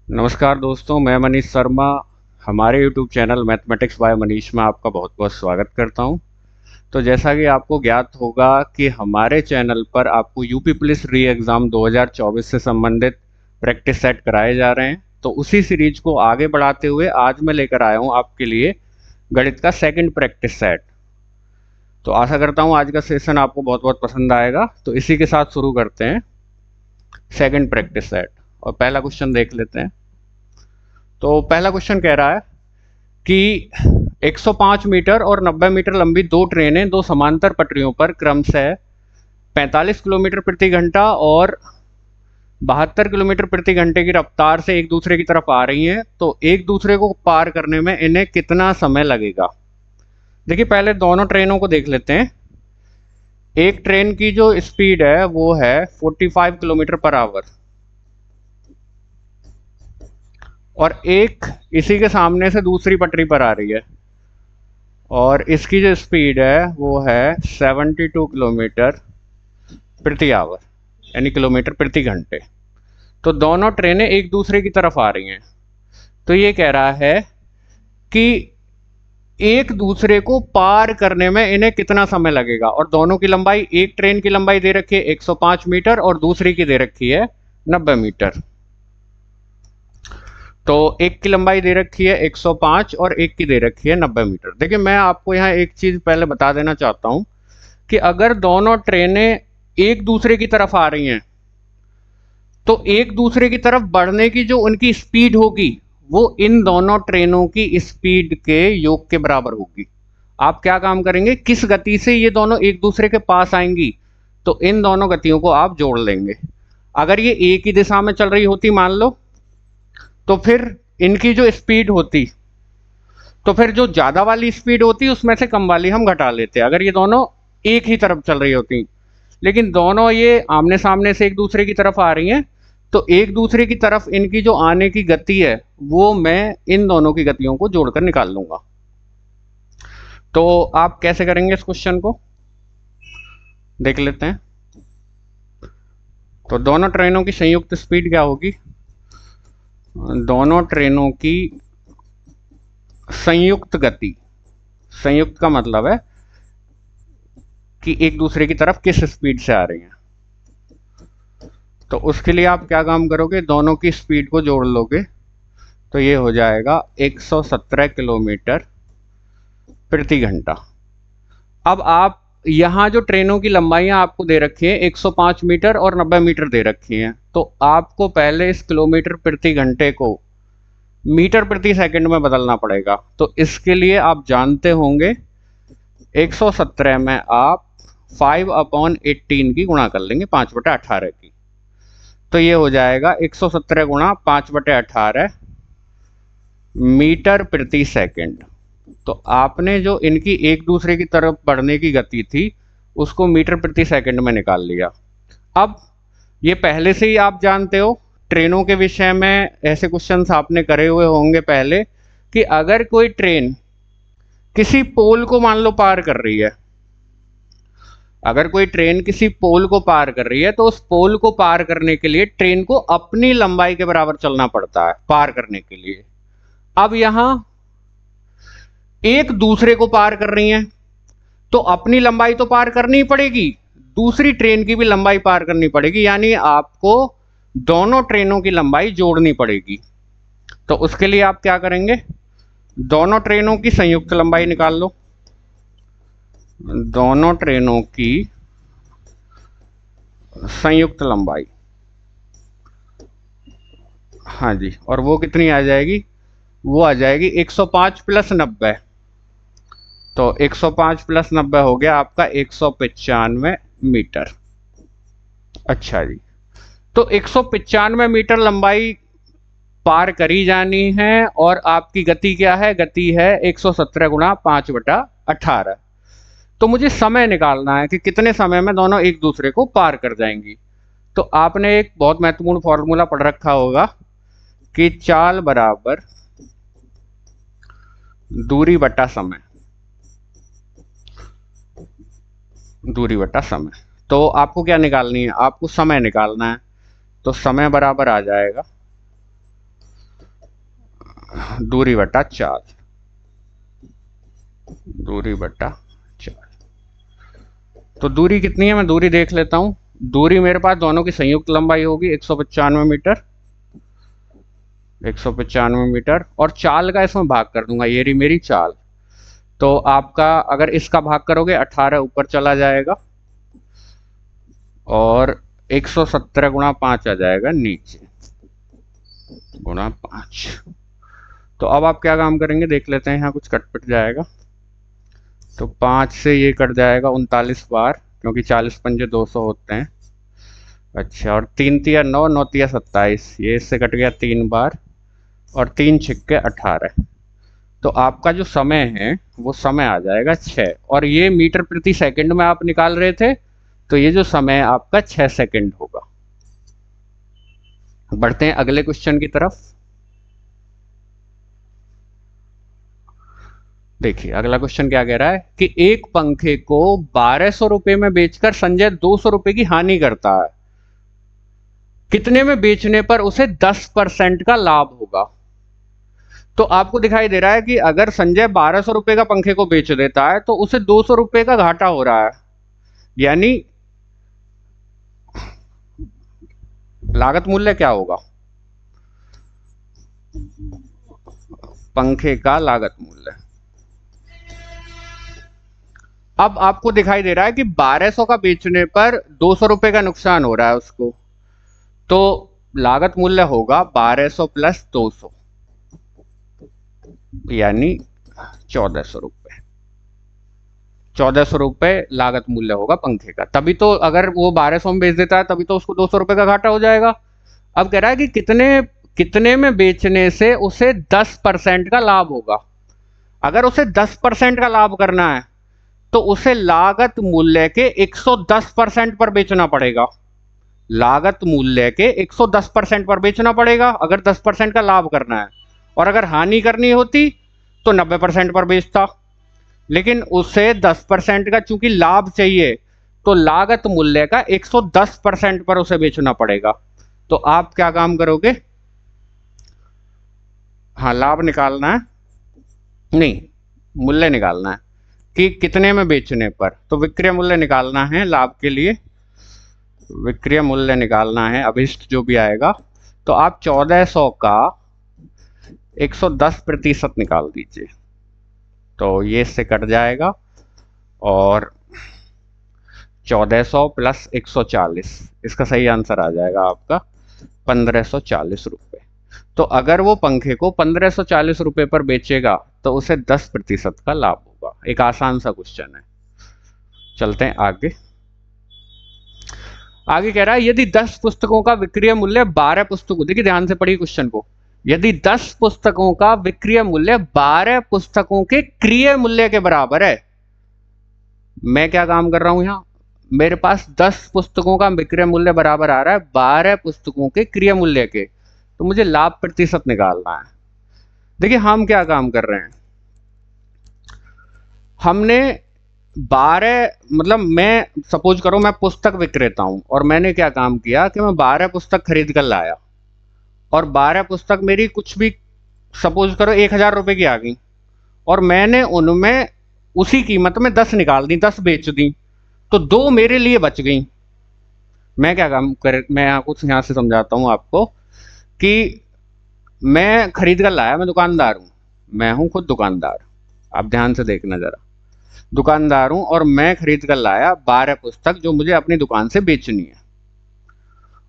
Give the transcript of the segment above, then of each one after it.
नमस्कार दोस्तों, मैं मनीष शर्मा। हमारे YouTube channel mathematics bye Manish में आपका बहुत बहुत स्वागत करता हूं। तो जैसा कि आपको ज्ञात होगा कि हमारे चैनल पर आपको यूपी पुलिस री एग्ज़ाम 2024 से संबंधित प्रैक्टिस सेट कराए जा रहे हैं। तो उसी सीरीज को आगे बढ़ाते हुए आज मैं लेकर आया हूं आपके लिए गणित का सेकंड प्रैक्टिस सेट। तो आशा करता हूं आज का सेशन आपको बहुत बहुत पसंद आएगा। तो इसी के साथ शुरू करते हैं सेकंड प्रैक्टिस सेट और पहला क्वेश्चन देख लेते हैं। तो पहला क्वेश्चन कह रहा है कि 105 मीटर और 90 मीटर लंबी दो ट्रेनें दो समांतर पटरियों पर क्रमशः 45 किलोमीटर प्रति घंटा और 72 किलोमीटर प्रति घंटे की रफ्तार से एक दूसरे की तरफ आ रही हैं। तो एक दूसरे को पार करने में इन्हें कितना समय लगेगा। देखिए, पहले दोनों ट्रेनों को देख लेते हैं। एक ट्रेन की जो स्पीड है वो है 45 किलोमीटर पर आवर और एक इसी के सामने से दूसरी पटरी पर आ रही है और इसकी जो स्पीड है वो है 72 किलोमीटर प्रति आवर यानी किलोमीटर प्रति घंटे। तो दोनों ट्रेनें एक दूसरे की तरफ आ रही हैं। तो ये कह रहा है कि एक दूसरे को पार करने में इन्हें कितना समय लगेगा और दोनों की लंबाई, एक ट्रेन की लंबाई दे रखी है 105 मीटर और दूसरी की दे रखी है 90 मीटर। तो एक की लंबाई दे रखी है 105 और एक की दे रखी है 90 मीटर। देखिए, मैं आपको यहाँ एक चीज पहले बता देना चाहता हूं कि अगर दोनों ट्रेनें एक दूसरे की तरफ आ रही हैं तो एक दूसरे की तरफ बढ़ने की जो उनकी स्पीड होगी वो इन दोनों ट्रेनों की स्पीड के योग के बराबर होगी। आप क्या काम करेंगे, किस गति से ये दोनों एक दूसरे के पास आएंगी, तो इन दोनों गतियों को आप जोड़ लेंगे। अगर ये एक ही दिशा में चल रही होती मान लो, तो फिर इनकी जो स्पीड होती, तो फिर जो ज्यादा वाली स्पीड होती उसमें से कम वाली हम घटा लेते अगर ये दोनों एक ही तरफ चल रही होती। लेकिन दोनों ये आमने सामने से एक दूसरे की तरफ आ रही हैं, तो एक दूसरे की तरफ इनकी जो आने की गति है वो मैं इन दोनों की गतियों को जोड़कर निकाल लूंगा। तो आप कैसे करेंगे इस क्वेश्चन को देख लेते हैं। तो दोनों ट्रेनों की संयुक्त स्पीड क्या होगी, दोनों ट्रेनों की संयुक्त गति, संयुक्त का मतलब है कि एक दूसरे की तरफ किस स्पीड से आ रही हैं। तो उसके लिए आप क्या काम करोगे, दोनों की स्पीड को जोड़ लोगे तो ये हो जाएगा 117 किलोमीटर प्रति घंटा। अब आप यहाँ जो ट्रेनों की लंबाइयाँ आपको दे रखी हैं 105 मीटर और 90 मीटर दे रखी हैं, तो आपको पहले इस किलोमीटर प्रति घंटे को मीटर प्रति सेकंड में बदलना पड़ेगा। तो इसके लिए आप जानते होंगे 117 में आप 5/18 की गुणा कर लेंगे 5/18 की। तो ये हो जाएगा 117 गुणा 5/18 मीटर प्रति सेकंड। तो आपने जो इनकी एक दूसरे की तरफ बढ़ने की गति थी उसको मीटर प्रति सेकंड में निकाल लिया। अब ये पहले से ही आप जानते हो, ट्रेनों के विषय में ऐसे क्वेश्चंस आपने करे हुए होंगे पहले, कि अगर कोई ट्रेन किसी पोल को मान लो पार कर रही है, अगर कोई ट्रेन किसी पोल को पार कर रही है तो उस पोल को पार करने के लिए ट्रेन को अपनी लंबाई के बराबर चलना पड़ता है पार करने के लिए। अब यहां एक दूसरे को पार कर रही हैं तो अपनी लंबाई तो पार करनी ही पड़ेगी, दूसरी ट्रेन की भी लंबाई पार करनी पड़ेगी, यानी आपको दोनों ट्रेनों की लंबाई जोड़नी पड़ेगी। तो उसके लिए आप क्या करेंगे, दोनों ट्रेनों की संयुक्त लंबाई निकाल लो, दोनों ट्रेनों की संयुक्त लंबाई, हाँ जी, और वो कितनी आ जाएगी, वो आ जाएगी 105 + 90। तो 105 + 90 हो गया आपका 195 मीटर। अच्छा जी, तो 195 मीटर लंबाई पार करी जानी है और आपकी गति क्या है, गति है 117 गुणा 5/18। तो मुझे समय निकालना है कि कितने समय में दोनों एक दूसरे को पार कर जाएंगी। तो आपने एक बहुत महत्वपूर्ण फॉर्मूला पढ़ रखा होगा कि चाल बराबर दूरी बटा समय, दूरी बटा समय। तो आपको क्या निकालनी है, आपको समय निकालना है। तो समय बराबर आ जाएगा दूरी बटा 4, दूरी बटा 4। तो दूरी कितनी है, मैं दूरी देख लेता हूं। दूरी मेरे पास दोनों की संयुक्त लंबाई होगी 195 मीटर, 195 मीटर, और चाल का इसमें भाग कर दूंगा, ये रही मेरी चाल। तो आपका अगर इसका भाग करोगे 18 ऊपर चला जाएगा और 117 गुणा 5 आ जाएगा नीचे, गुणा 5। तो अब आप क्या काम करेंगे देख लेते हैं, यहाँ कुछ कट जाएगा। तो 5 से ये कट जाएगा 39 बार, क्योंकि 40 पंजे 200 होते हैं। अच्छा, और 3 तिया 9, 9 तिया 27, ये इससे कट गया 3 बार, और 3 छिक्के 18। तो आपका जो समय है वो समय आ जाएगा 6, और ये मीटर प्रति सेकंड में आप निकाल रहे थे, तो ये जो समय आपका 6 सेकंड होगा। बढ़ते हैं अगले क्वेश्चन की तरफ। देखिए अगला क्वेश्चन क्या कह रहा है कि एक पंखे को 1200 रुपए में बेचकर संजय 200 रुपए की हानि करता है, कितने में बेचने पर उसे 10% का लाभ होगा। तो आपको दिखाई दे रहा है कि अगर संजय 1200 रुपए का पंखे को बेच देता है तो उसे 200 रुपए का घाटा हो रहा है, यानी लागत मूल्य क्या होगा, पंखे का लागत मूल्य। अब आपको दिखाई दे रहा है कि 1200 का बेचने पर 200 रुपए का नुकसान हो रहा है उसको, तो लागत मूल्य होगा 1200 प्लस 200, यानी 1400 रुपए। 1400 रुपए लागत मूल्य होगा पंखे का। तभी तो अगर वो 1200 में बेच देता है तभी तो उसको 200 रुपए का घाटा हो जाएगा। अब कह रहा है कि कितने में बेचने से उसे 10% का लाभ होगा। अगर उसे 10% का लाभ करना है तो उसे लागत मूल्य के 110% पर बेचना पड़ेगा। लागत मूल्य के 110% पर बेचना पड़ेगा अगर 10% का लाभ करना है, और अगर हानि करनी होती तो 90% पर बेचता, लेकिन उसे 10% का चूंकि लाभ चाहिए तो लागत मूल्य का 110% पर उसे बेचना पड़ेगा। तो आप क्या काम करोगे, हाँ लाभ निकालना है, नहीं मूल्य निकालना है कि कितने में बेचने पर। तो विक्रय मूल्य निकालना है लाभ के लिए, विक्रय मूल्य निकालना है, अभिष्ट जो भी आएगा। तो आप 1400 का 110% निकाल दीजिए, तो ये इससे कट जाएगा, और 1400 प्लस 140, इसका सही आंसर आ जाएगा आपका 1540 रुपये। तो अगर वो पंखे को 1540 रुपये पर बेचेगा तो उसे 10% का लाभ होगा। एक आसान सा क्वेश्चन है। चलते हैं आगे। आगे कह रहा है यदि 10 पुस्तकों का विक्रय मूल्य 12 पुस्तकों, देखिए ध्यान से पढ़िए क्वेश्चन को, यदि 10 पुस्तकों का विक्रय मूल्य 12 पुस्तकों के क्रय मूल्य के बराबर है। मैं क्या काम कर रहा हूं यहां, मेरे पास 10 पुस्तकों का विक्रय मूल्य बराबर आ रहा है 12 पुस्तकों के क्रय मूल्य के, तो मुझे लाभ प्रतिशत निकालना है। देखिए हम क्या काम कर रहे हैं, हमने 12, मतलब मैं सपोज करो मैं पुस्तक विक्रेता हूं और मैंने क्या काम किया कि मैं 12 पुस्तक खरीद कर लाया, और 12 पुस्तक मेरी कुछ भी सपोज करो 1000 रुपए की आ गई, और मैंने उनमें उसी कीमत में 10 निकाल दी, 10 बेच दी, तो 2 मेरे लिए बच गई। मैं क्या काम कर, मैं कुछ यहां से समझाता हूं आपको कि मैं खरीद कर लाया, मैं दुकानदार हूं, मैं हूं खुद दुकानदार, आप ध्यान से देखना जरा, दुकानदार हूं और मैं खरीद कर लाया 12 पुस्तक जो मुझे अपनी दुकान से बेचनी है।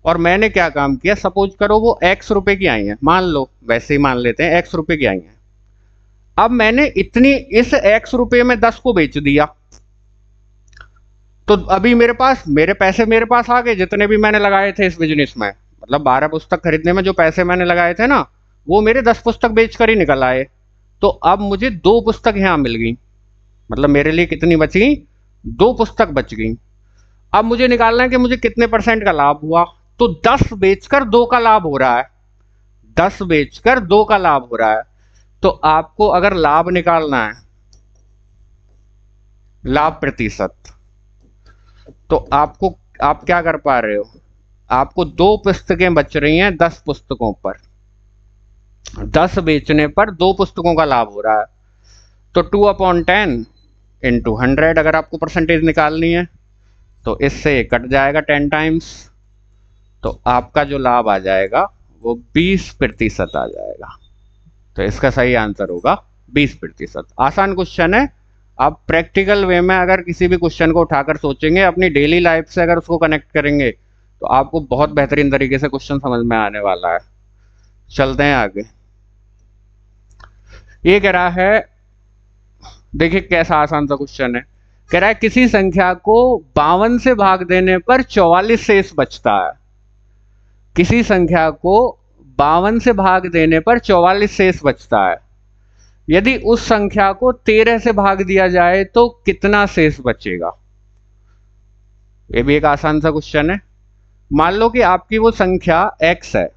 और मैंने क्या काम किया, सपोज करो वो X रुपए की आई हैं, मान लो वैसे ही मान लेते हैं X रुपए की आई हैं। अब मैंने इतनी इस X रुपए में 10 को बेच दिया, तो अभी मेरे पास मेरे पैसे मेरे पास आ गए जितने भी मैंने लगाए थे इस बिजनेस में, मतलब 12 पुस्तक खरीदने में जो पैसे मैंने लगाए थे ना, वो मेरे 10 पुस्तक बेचकर ही निकल आए। तो अब मुझे 2 पुस्तक यहां मिल गई, मतलब मेरे लिए कितनी बच गई, 2 पुस्तक बच गई। अब मुझे निकालना है कि मुझे कितने % का लाभ हुआ, तो 10 बेचकर 2 का लाभ हो रहा है, 10 बेचकर 2 का लाभ हो रहा है। तो आपको अगर लाभ निकालना है, लाभ प्रतिशत, तो आप क्या कर पा रहे हो, आपको 2 पुस्तकें बच रही हैं 10 पुस्तकों पर, 10 बेचने पर 2 पुस्तकों का लाभ हो रहा है, तो 2/10 इंटू 100 अगर आपको परसेंटेज निकालनी है तो इससे ये कट जाएगा 10 टाइम्स, तो आपका जो लाभ आ जाएगा वो 20% आ जाएगा। तो इसका सही आंसर होगा 20%। आसान क्वेश्चन है। आप प्रैक्टिकल वे में अगर किसी भी क्वेश्चन को उठाकर सोचेंगे, अपनी डेली लाइफ से अगर उसको कनेक्ट करेंगे, तो आपको बहुत बेहतरीन तरीके से क्वेश्चन समझ में आने वाला है। चलते हैं आगे। ये कह रहा है, देखिए कैसा आसान सा क्वेश्चन है। कह रहा है किसी संख्या को 52 से भाग देने पर 44 शेष बचता है। किसी संख्या को 52 से भाग देने पर 44 शेष बचता है। यदि उस संख्या को 13 से भाग दिया जाए तो कितना शेष बचेगा? ये भी एक आसान सा क्वेश्चन है। मान लो कि आपकी वो संख्या x है,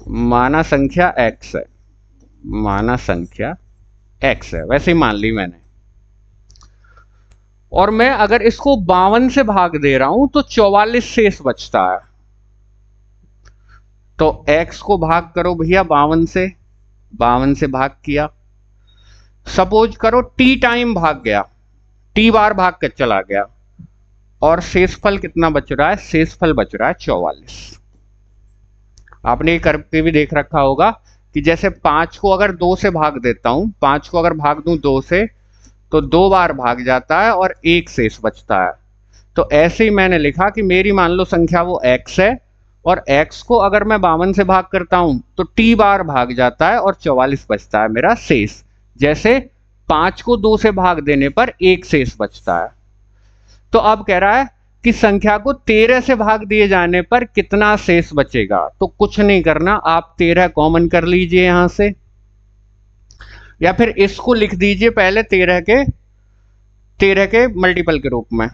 माना संख्या x है, माना संख्या x है, वैसे ही मान ली मैंने, और मैं अगर इसको 52 से भाग दे रहा हूं तो 44 शेष बचता है। तो x को भाग करो भैया 52 से, 52 से भाग किया, सपोज करो t टाइम भाग गया, t बार भाग कर चला गया, और शेषफल कितना बच रहा है? शेषफल बच रहा है 44। आपने ये करके भी देख रखा होगा कि जैसे 5 को अगर 2 से भाग देता हूं, 5 को अगर भाग दूं 2 से, तो 2 बार भाग जाता है और 1 शेष बचता है। तो ऐसे ही मैंने लिखा कि मेरी मान लो संख्या वो x है, और x को अगर मैं 52 से भाग करता हूं तो t बार भाग जाता है और 44 बचता है मेरा शेष। जैसे 5 को 2 से भाग देने पर 1 शेष बचता है। तो अब कह रहा है कि संख्या को 13 से भाग दिए जाने पर कितना शेष बचेगा? तो कुछ नहीं करना, आप 13 कॉमन कर लीजिए यहां से, या फिर इसको लिख दीजिए पहले 13 के मल्टीपल के रूप में,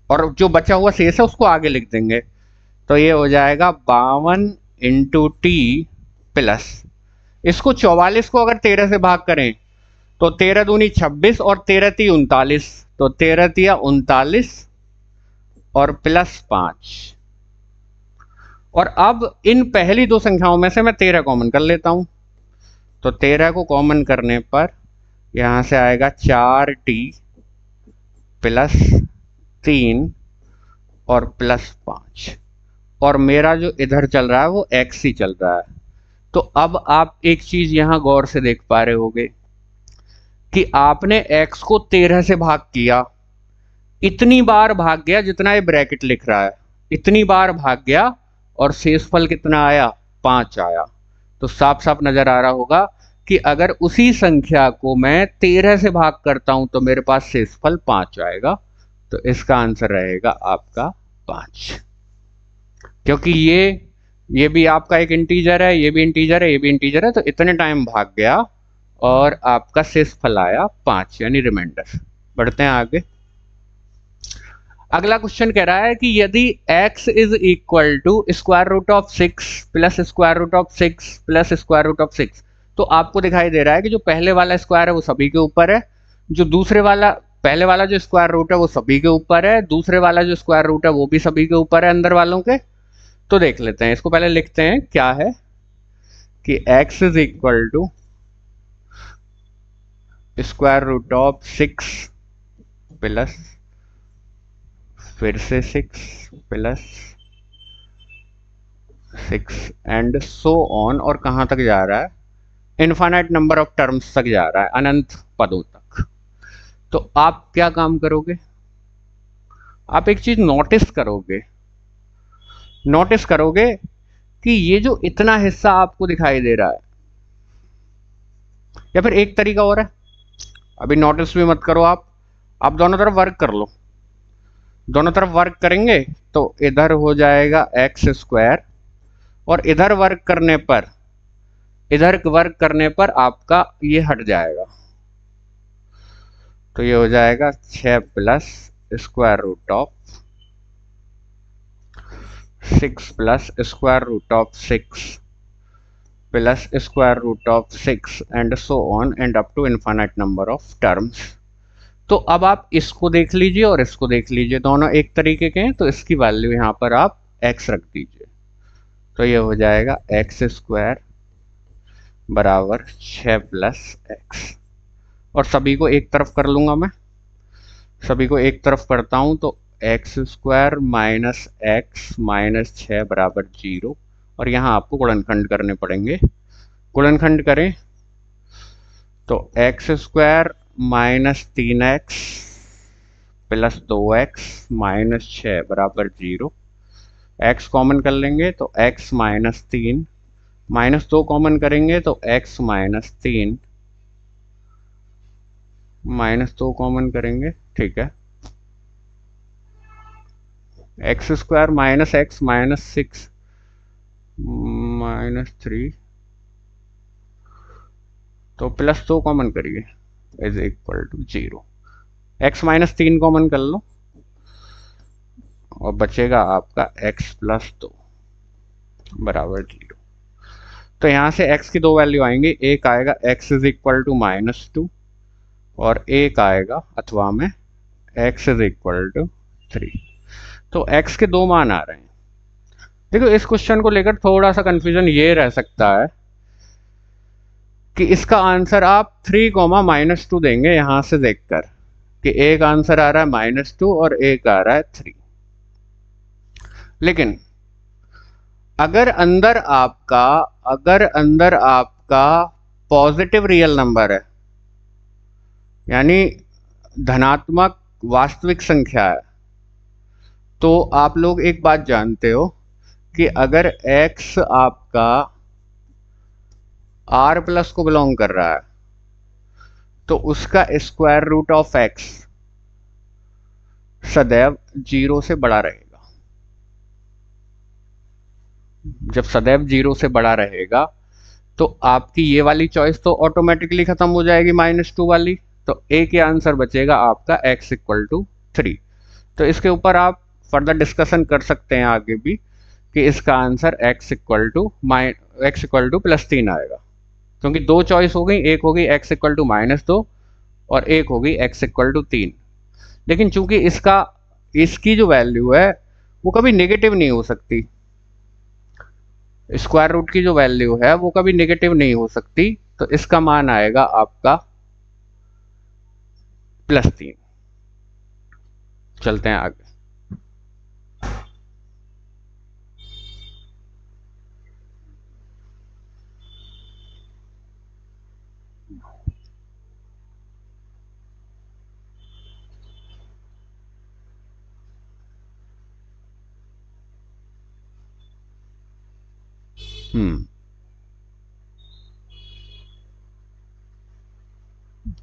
और जो बचा हुआ शेष है उसको आगे लिख देंगे। तो ये हो जाएगा 52 इंटू टी प्लस, इसको 44 को अगर 13 से भाग करें तो 13 दूनी 26 और 13 ती 39, तो 13 तिया 39 और प्लस 5। और अब इन पहली दो संख्याओं में से मैं 13 कॉमन कर लेता हूं, तो 13 को कॉमन करने पर यहां से आएगा 4t प्लस 3 और प्लस 5, और मेरा जो इधर चल रहा है वो x ही चल रहा है। तो अब आप एक चीज यहां गौर से देख पा रहे होगे कि आपने x को 13 से भाग किया, इतनी बार भाग गया जितना ये ब्रैकेट लिख रहा है, इतनी बार भाग गया, और शेषफल कितना आया? 5 आया। तो साफ साफ नजर आ रहा होगा कि अगर उसी संख्या को मैं 13 से भाग करता हूं तो मेरे पास शेषफल 5 आएगा। तो इसका आंसर रहेगा आपका 5, क्योंकि ये भी आपका एक इंटीजर है, ये भी इंटीजर है, ये भी इंटीजर है, तो इतने टाइम भाग गया और आपका शेषफल आया 5 यानी रिमाइंडर। बढ़ते हैं आगे। अगला क्वेश्चन कह रहा है कि यदि x is equal to square root of 6 plus square root of 6 plus square root of 6, तो आपको दिखाई दे रहा है कि जो पहले वाला स्क्वायर है वो सभी के ऊपर है, जो दूसरे वाला पहले वाला जो स्क्वायर रूट है वो सभी के ऊपर है, दूसरे वाला जो स्क्वायर रूट है वो भी सभी के ऊपर है अंदर वालों के। तो देख लेते हैं, इसको पहले लिखते हैं क्या है कि x is equal to square root of 6 plus फिर से 6 प्लस 6 एंड सो ऑन, और कहां तक जा रहा है? इनफाइनाइट नंबर ऑफ टर्म्स तक जा रहा है, अनंत पदों तक। तो आप क्या काम करोगे? आप एक चीज नोटिस करोगे कि ये जो इतना हिस्सा आपको दिखाई दे रहा है, या फिर एक तरीका और है, अभी नोटिस भी मत करो, आप दोनों तरफ वर्क कर लो। दोनों तरफ वर्क करेंगे तो इधर हो जाएगा एक्स स्क्वायर, और इधर वर्क करने पर आपका ये हट जाएगा, तो ये हो जाएगा 6 plus square root of 6 plus square root of 6 plus square root of 6 and so on and up to infinite number of terms. तो अब आप इसको देख लीजिए और इसको देख लीजिए, दोनों एक तरीके के हैं, तो इसकी वैल्यू यहां पर आप x रख दीजिए। तो ये हो जाएगा एक्स स्क्वायर बराबर 6 प्लस एक्स। और सभी को एक तरफ कर लूँगा मैं, सभी को एक तरफ करता हूँ तो x square minus x minus 6 बराबर 0। और यहाँ आपको गुणनखंड करने पड़ेंगे। गुणनखंड करें तो x square minus 3x plus 2x minus 6 बराबर 0। x कॉमन कर लेंगे तो x माइनस 3 माइनस 2 कॉमन करेंगे तो x माइनस 3 माइनस 2 कॉमन करेंगे, ठीक है। X square minus x minus 6 minus 3 तो प्लस 2 कॉमन करिए is equal to 0। X minus 3 common कर लो और बचेगा आपका x प्लस 2 बराबर 0। तो यहाँ से x की दो वैल्यू आएंगी, एक आएगा x is equal to minus 2 और एक आएगा अथवा में x इज इक्वल टू 3। तो x के दो मान आ रहे हैं। देखो इस क्वेश्चन को लेकर थोड़ा सा कंफ्यूजन ये रह सकता है कि इसका आंसर आप 3 माइनस 2 देंगे यहां से देखकर कि एक आंसर आ रहा है माइनस 2 और एक आ रहा है 3। लेकिन अगर अंदर आपका पॉजिटिव रियल नंबर है, यानी धनात्मक वास्तविक संख्या है, तो आप लोग एक बात जानते हो कि अगर x आपका r प्लस को बिलोंग कर रहा है तो उसका स्क्वायर रूट ऑफ x सदैव 0 से बड़ा रहेगा। जब सदैव 0 से बड़ा रहेगा तो आपकी ये वाली चॉइस तो ऑटोमेटिकली खत्म हो जाएगी -2 वाली, तो एक ही आंसर बचेगा आपका x इक्वल टू 3। तो इसके ऊपर आप फर्दर डिस्कशन कर सकते हैं आगे भी कि इसका answer x equal two plus 3 आएगा, क्योंकि दो चॉइस हो गई, एक होगी x इक्वल टू -2 और एक होगी x इक्वल टू 3। लेकिन चूंकि इसकी जो वैल्यू है वो कभी नेगेटिव नहीं हो सकती, स्क्वायर रूट की जो वैल्यू है वो कभी नेगेटिव नहीं हो सकती, तो इसका मान आएगा आपका +3। चलते हैं आगे।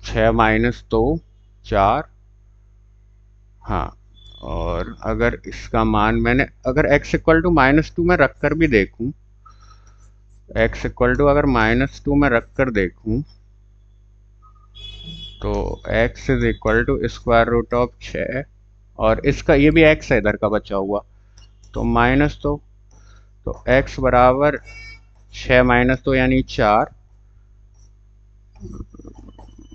छः माइनस 2 4। हाँ, और अगर इसका मान मैंने अगर x इक्वल टू -2 में रख कर भी देखूं, x इक्वल टू अगर -2 में रख कर देखूं तो x is equal to square root of 6 और इसका ये भी x है इधर का बचा हुआ तो -2, तो x बराबर 6 माइनस 2 यानी 4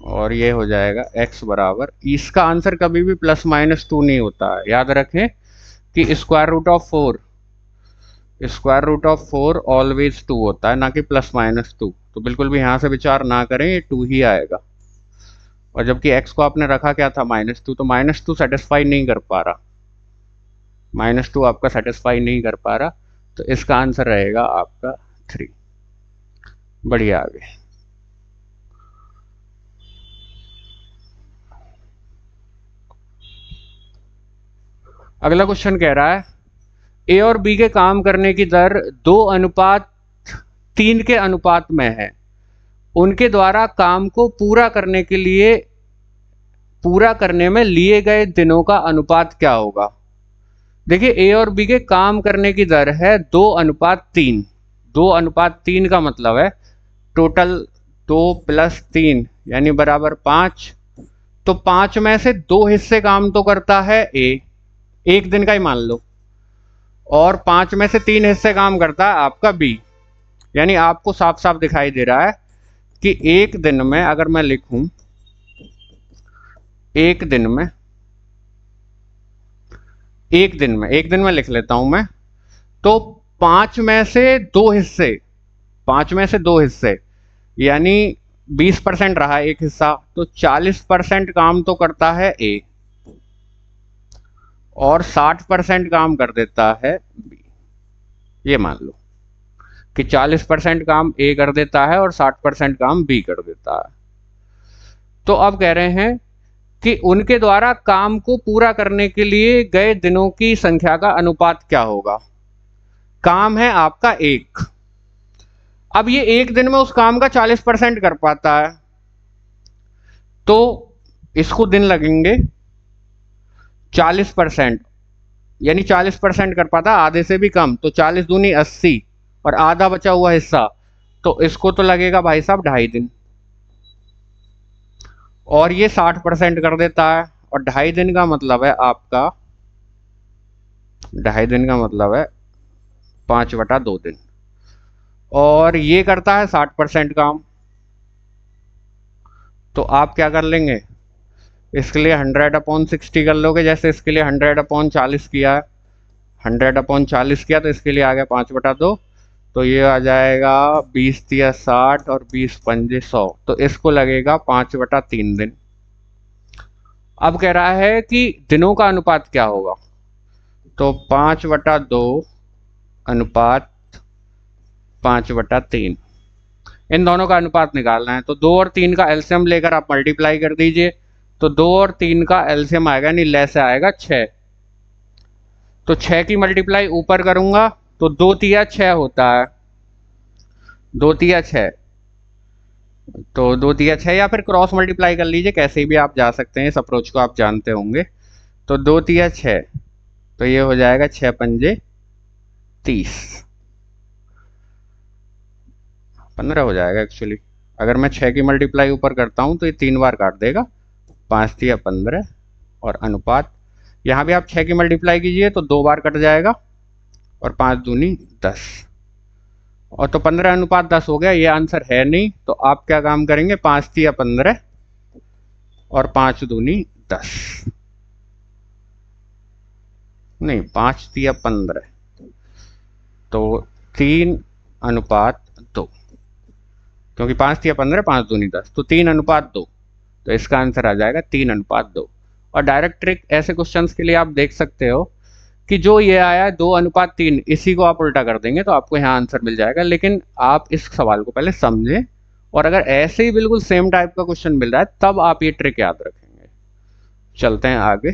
और ये हो जाएगा x बराबर, इसका आंसर कभी भी +-2 नहीं होता है। याद रखें कि स्क्वायर रूट ऑफ 4 ऑलवेज 2 होता है, ना कि +-2। तो बिल्कुल भी यहाँ से विचार ना करें, ये 2 ही आएगा। और जबकि x को आपने रखा क्या था -2, तो -2 सेटिस्फाई नहीं कर पा रहा, -2 आपका सेटिस्फाई नहीं कर पा रहा, तो इसका आंसर रहेगा आपका 3। बढ़िया, आगे अगला क्वेश्चन कह रहा है ए और बी के काम करने की दर 2:3 के अनुपात में है। उनके द्वारा काम को पूरा करने में लिए गए दिनों का अनुपात क्या होगा। देखिए ए और बी के काम करने की दर है 2:3। 2:3 का मतलब है टोटल 2 + 3 यानी बराबर 5। तो 5 में से 2 हिस्से काम तो करता है ए, एक दिन का ही मान लो, और 5 में से 3 हिस्से काम करता है आपका बी। यानी आपको साफ साफ दिखाई दे रहा है कि एक दिन में अगर मैं लिखूं, एक दिन में लिख लेता हूं मैं, तो 5 में से 2 हिस्से, 5 में से 2 हिस्से यानी 20% रहा एक हिस्सा, तो 40% काम तो करता है ए और 60% काम कर देता है बी। ये मान लो कि 40% काम ए कर देता है और 60% काम बी कर देता है। तो अब कह रहे हैं कि उनके द्वारा काम को पूरा करने के लिए गए दिनों की संख्या का अनुपात क्या होगा। काम है आपका एक, अब ये एक दिन में उस काम का 40% कर पाता है, तो इसको दिन लगेंगे 40%, यानी 40% कर पाता, आधे से भी कम, तो 40 दूनी 80 और आधा बचा हुआ हिस्सा, तो इसको तो लगेगा भाई साहब 2.5 दिन। और ये 60% कर देता है, और 2.5 दिन का मतलब है आपका, 2.5 दिन का मतलब है 5/2 दिन, और ये करता है 60% काम। तो आप क्या कर लेंगे, इसके लिए 100/60 कर लोगे, जैसे इसके लिए 100/40 किया है, 100/40 किया तो इसके लिए आ गया 5/2, तो ये आ जाएगा 20 तिया 60 और 20 पंजे 100, तो इसको लगेगा 5/3 दिन। अब कह रहा है कि दिनों का अनुपात क्या होगा, तो 5/2 अनुपात 5/3, इन दोनों का अनुपात निकालना है। तो 2 और 3 का एलसीएम लेकर आप मल्टीप्लाई कर दीजिए, तो 2 और 3 का एलसीएम आएगा, यानी ले से आएगा 6, तो 6 की मल्टीप्लाई ऊपर करूंगा तो 2 तिया 6 होता है, 2 तिया 6, तो 2 तिया 6, या फिर क्रॉस मल्टीप्लाई कर लीजिए, कैसे भी आप जा सकते हैं, इस अप्रोच को आप जानते होंगे। तो 2 तिया 6, तो ये हो जाएगा 6 पंजे 30, 15 हो जाएगा एक्चुअली। अगर मैं 6 की मल्टीप्लाई ऊपर करता हूं तो ये 3 बार काट देगा, 5 तिया 15, और अनुपात यहाँ भी आप 6 की मल्टीप्लाई कीजिए तो 2 बार कट जाएगा, और 5 दूनी 10, और तो 15/10 हो गया। ये आंसर है नहीं, तो आप क्या काम करेंगे, 5 तिया 15 और 5 दूनी 10, नहीं 5 तिया 15, तो 3/2, क्योंकि 5 तिया 15 5 दूनी 10, तो 3/2, तो इसका आंसर आ जाएगा 3/2। और डायरेक्ट ट्रिक ऐसे क्वेश्चंस के लिए आप देख सकते हो कि जो ये आया 2/3, इसी को आप उल्टा कर देंगे तो आपको यहाँ आंसर मिल जाएगा। लेकिन आप इस सवाल को पहले समझें, और अगर ऐसे ही बिल्कुल सेम टाइप का क्वेश्चन मिल रहा है तब आप ये ट्रिक याद रखेंगे। चलते हैं आगे।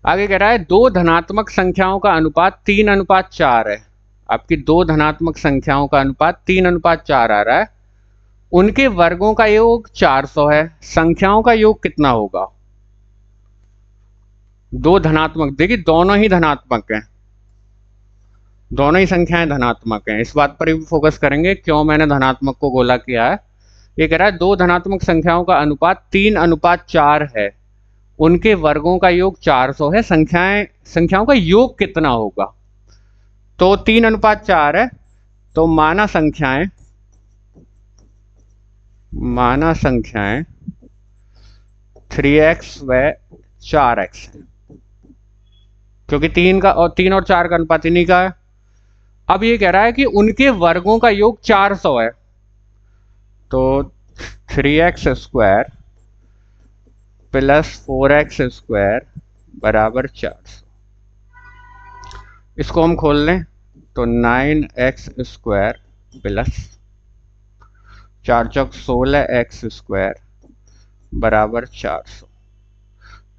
आगे कह रहा है 2 धनात्मक संख्याओं का अनुपात 3/4 है। आपकी 2 धनात्मक संख्याओं का अनुपात 3/4 आ रहा है, उनके वर्गों का योग 400 है, संख्याओं का योग कितना होगा। 2 धनात्मक, देखिए दोनों ही धनात्मक हैं, दोनों ही संख्याएं धनात्मक हैं, इस बात पर भी फोकस करेंगे क्यों मैंने धनात्मक को गोला किया है। ये कह रहा है 2 धनात्मक संख्याओं का अनुपात 3/4 है, उनके वर्गों का योग 400 है, संख्याओं का योग कितना होगा। तो 3/4 है, तो माना संख्याएं 3x व 4x है, क्योंकि 3 और 4 का अनुपात इन्हीं का है। अब ये कह रहा है कि उनके वर्गों का योग 400 है, तो 3x² प्लस 4x² बराबर 400, इसको हम खोल लें तो 9x² प्लस 4 चौक 16x² बराबर 400,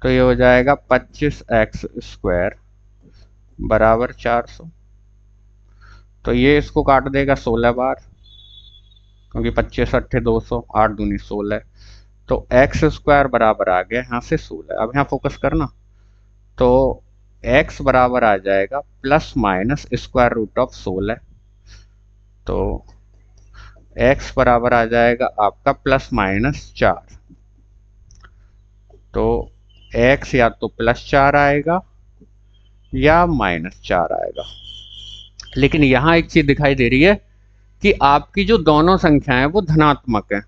तो ये हो जाएगा 25x² बराबर 400, तो ये इसको काट देगा 16 बार, क्योंकि 25 8 200, 8 दूनी 16, तो x² बराबर आ गया यहाँ से 16। अब यहाँ फोकस करना, तो x बराबर आ जाएगा प्लस माइनस √16, तो x बराबर आ जाएगा आपका प्लस माइनस 4, तो x या तो +4 आएगा या -4 आएगा। लेकिन यहाँ एक चीज दिखाई दे रही है कि आपकी जो दोनों संख्याएं वो धनात्मक है।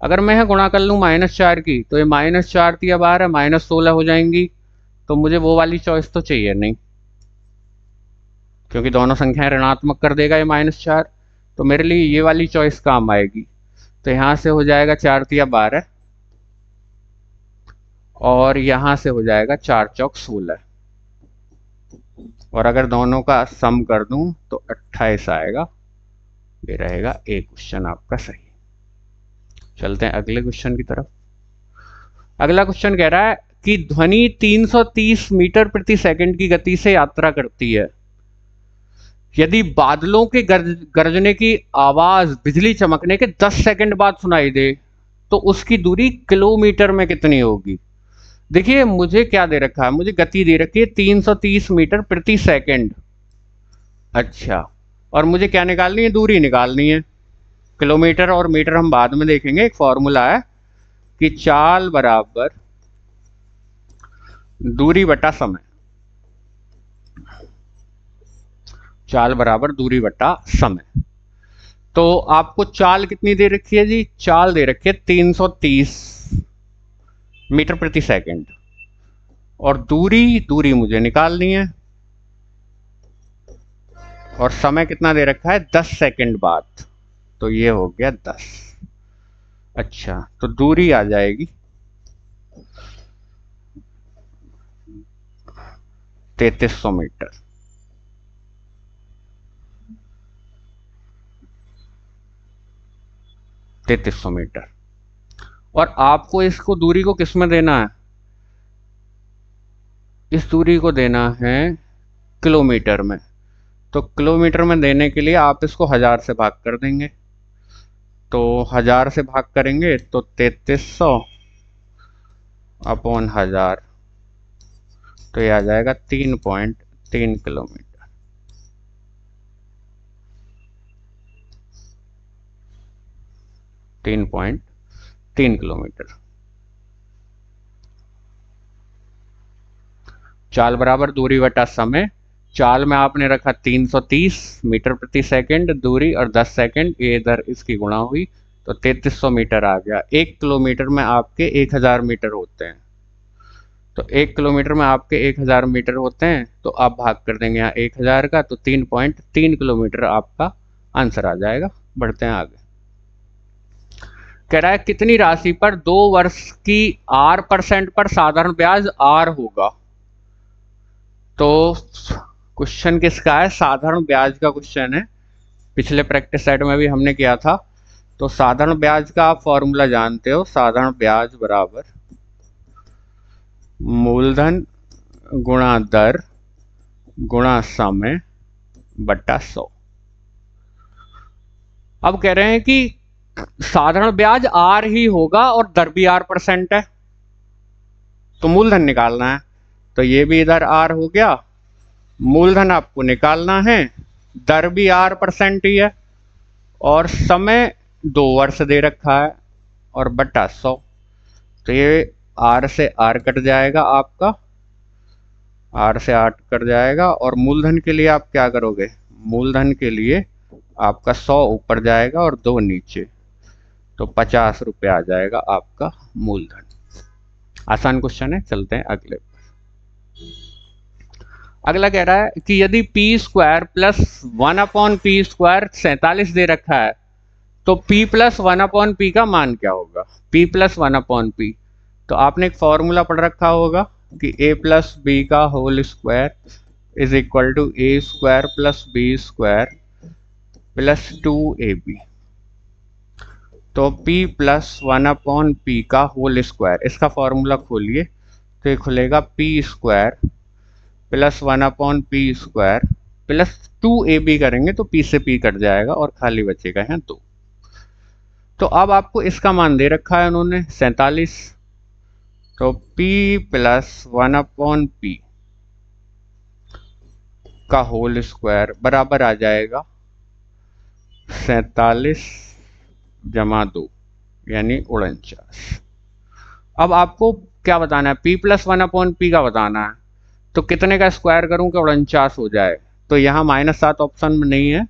अगर मैं गुणा कर लूँ -4 की, तो ये -4 तिया 12 -16 हो जाएंगी, तो मुझे वो वाली चॉइस तो चाहिए नहीं। क्योंकि दोनों संख्याएं ऋणात्मक कर देगा ये -4, तो मेरे लिए ये वाली चॉइस काम आएगी। तो यहाँ से हो जाएगा 4 तिया 12 और यहाँ से हो जाएगा 4 चौक 16, और अगर दोनों का सम कर दूं तो 28 आएगा। ये रहेगा ए क्वेश्चन आपका सही। चलते हैं अगले क्वेश्चन की तरफ। अगला क्वेश्चन कह रहा है कि ध्वनि 330 मीटर प्रति सेकंड की गति से यात्रा करती है। यदि बादलों के गरजने की आवाज बिजली चमकने के 10 सेकंड बाद सुनाई दे तो उसकी दूरी किलोमीटर में कितनी होगी। देखिए मुझे क्या दे रखा है, मुझे गति दे रखी है 330 मीटर प्रति सेकंड। अच्छा, और मुझे क्या निकालनी है, दूरी निकालनी है। किलोमीटर और मीटर हम बाद में देखेंगे। एक फॉर्मूला है कि चाल बराबर दूरी बटा समय, चाल बराबर दूरी बटा समय। तो आपको चाल कितनी दे रखी है जी, चाल दे रखी है 330 मीटर प्रति सेकंड, और दूरी मुझे निकालनी है, और समय कितना दे रखा है 10 सेकंड बाद, तो ये हो गया 10। अच्छा, तो दूरी आ जाएगी 3300 मीटर। और आपको इसको दूरी को किस में देना है, इस दूरी को देना है किलोमीटर में। तो किलोमीटर में देने के लिए आप इसको 1000 से भाग कर देंगे। तो 1000 से भाग करेंगे तो 3300 अपॉन 1000, तो ये आ जाएगा 3.3 किलोमीटर। 3.3 किलोमीटर। चाल बराबर दूरी बटा समय। चाल में आपने रखा 330 मीटर प्रति सेकंड दूरी, और 10 सेकंड, ये इधर इसकी गुणा हुई तो 3300 मीटर आ गया। 1 किलोमीटर में आपके 1000 मीटर होते हैं, तो 1 किलोमीटर में आपके 1000 मीटर होते हैं, तो आप भाग कर देंगे यहाँ 1000 का, तो 3.3 किलोमीटर आपका आंसर आ जाएगा। बढ़ते हैं आगे। कह रहा है कितनी राशि पर 2 वर्ष की R% पर साधारण ब्याज R होगा। तो क्वेश्चन किसका है, साधारण ब्याज का क्वेश्चन है। पिछले प्रैक्टिस सेट में भी हमने किया था। तो साधारण ब्याज का आप फॉर्मूला जानते हो, साधारण ब्याज बराबर मूलधन गुणा दर गुणा समय बटा 100। अब कह रहे हैं कि साधारण ब्याज R ही होगा और दर भी R% है, तो मूलधन निकालना है। तो ये भी इधर R हो गया, मूलधन आपको निकालना है, दर भी R% ही है, और समय 2 वर्ष दे रखा है, और बटा 100। तो ये R से R कट जाएगा आपका, R से R कट जाएगा, और मूलधन के लिए आप क्या करोगे, मूलधन के लिए आपका 100 ऊपर जाएगा और 2 नीचे, तो 50 रुपये आ जाएगा आपका मूलधन। आसान क्वेश्चन है। चलते हैं अगले। अगला कह रहा है कि यदि p² प्लस 1/p² 47 दे रखा है तो p प्लस 1/p का मान क्या होगा। p प्लस 1/p, तो आपने एक फॉर्मूला पढ़ रखा होगा कि a प्लस बी का whole square is equal to a² plus b² plus 2ab। तो p प्लस 1/p का होल स्क्वायर, इसका फॉर्मूला खोलिए तो ये खुलेगा p² plus 1/p² plus 2ab करेंगे तो p से p कट जाएगा और खाली बचेगा यहाँ 2। तो अब आपको इसका मान दे रखा है उन्होंने 47, तो p प्लस 1/p का होल स्क्वायर बराबर आ जाएगा 47 जमा 2 यानी 49। अब आपको क्या बताना है, p प्लस 1/p का बताना है। तो कितने का स्क्वायर करूं कि 49 हो जाए, तो यहाँ -7 ऑप्शन में नहीं है,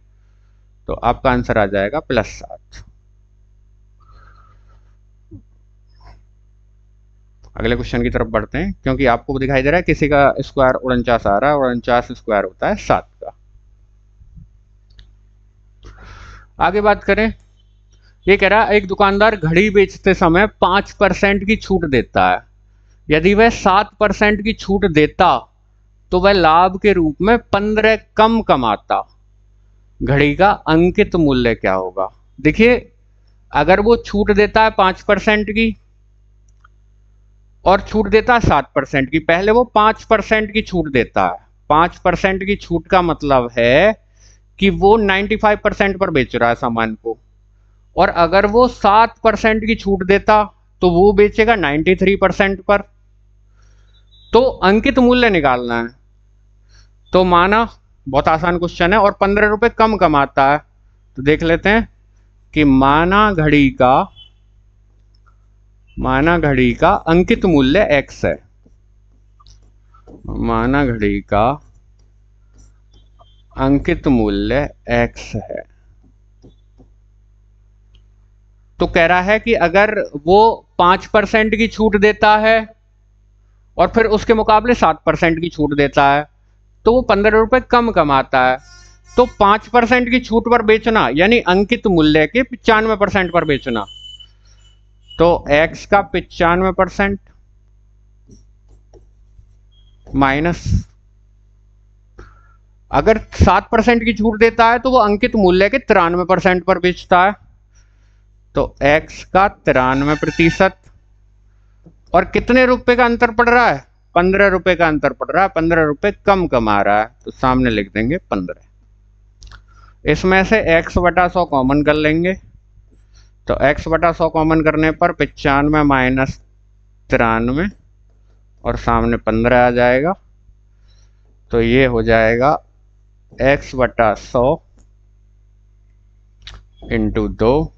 तो आपका आंसर आ जाएगा +7। अगले क्वेश्चन की तरफ बढ़ते हैं, क्योंकि आपको दिखाई दे रहा है किसी का स्क्वायर 49 आ रहा है, 49 स्क्वायर होता है 7 का। आगे बात करें, ये कह रहा है एक दुकानदार घड़ी बेचते समय 5% की छूट देता है। यदि वह 7% की छूट देता तो वह लाभ के रूप में 15 कम कमाता। घड़ी का अंकित मूल्य क्या होगा? देखिए, अगर वो छूट देता है 5% की और छूट देता है 7% की, पहले वो 5% की छूट देता है। 5% की छूट का मतलब है कि वो 95% पर बेच रहा है सामान को, और अगर वो 7% की छूट देता तो वो बेचेगा 93% पर। तो अंकित मूल्य निकालना है। तो माना, बहुत आसान क्वेश्चन है, और 15 रुपए कम कमाता है, तो देख लेते हैं कि माना घड़ी का अंकित मूल्य x है। माना घड़ी का अंकित मूल्य x है, तो कह रहा है कि अगर वो 5% की छूट देता है और फिर उसके मुकाबले 7% की छूट देता है तो वो 15 रुपए कम कमाता है। तो 5% की छूट पर बेचना यानी अंकित मूल्य के 95% पर बेचना, तो x का 95% माइनस, अगर 7% की छूट देता है तो वो अंकित मूल्य के 93% पर बेचता है, तो x का 93%। और कितने रुपए का अंतर पड़ रहा है? 15 रुपए का अंतर पड़ रहा है, 15 रुपए कम कमा रहा है, तो सामने लिख देंगे 15। इसमें से x बटा 100 कॉमन कर लेंगे, तो x बटा 100 कॉमन करने पर 95 माइनस 93 और सामने 15 आ जाएगा, तो ये हो जाएगा x बटा 100 इंटू 2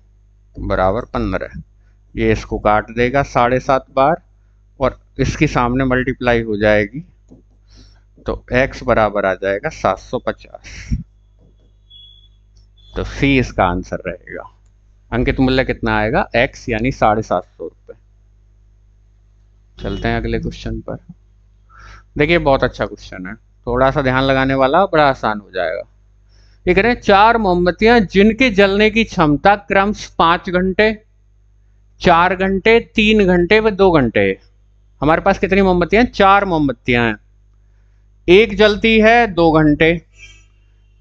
बराबर 15। ये इसको काट देगा 7.5 बार और इसकी सामने मल्टीप्लाई हो जाएगी, तो x बराबर आ जाएगा 750। तो C इसका आंसर रहेगा। अंकित मूल्य कितना आएगा? x यानी 750 रुपये। चलते हैं अगले क्वेश्चन पर। देखिए, बहुत अच्छा क्वेश्चन है, थोड़ा सा ध्यान लगाने वाला, बड़ा आसान हो जाएगा। ये कह रहे हैं 4 मोमबत्तियां जिनके जलने की क्षमता क्रमश 5 घंटे, 4 घंटे, 3 घंटे व 2 घंटे है। हमारे पास कितनी मोमबत्तियां? 4 मोमबत्तियां हैं। एक जलती है 2 घंटे,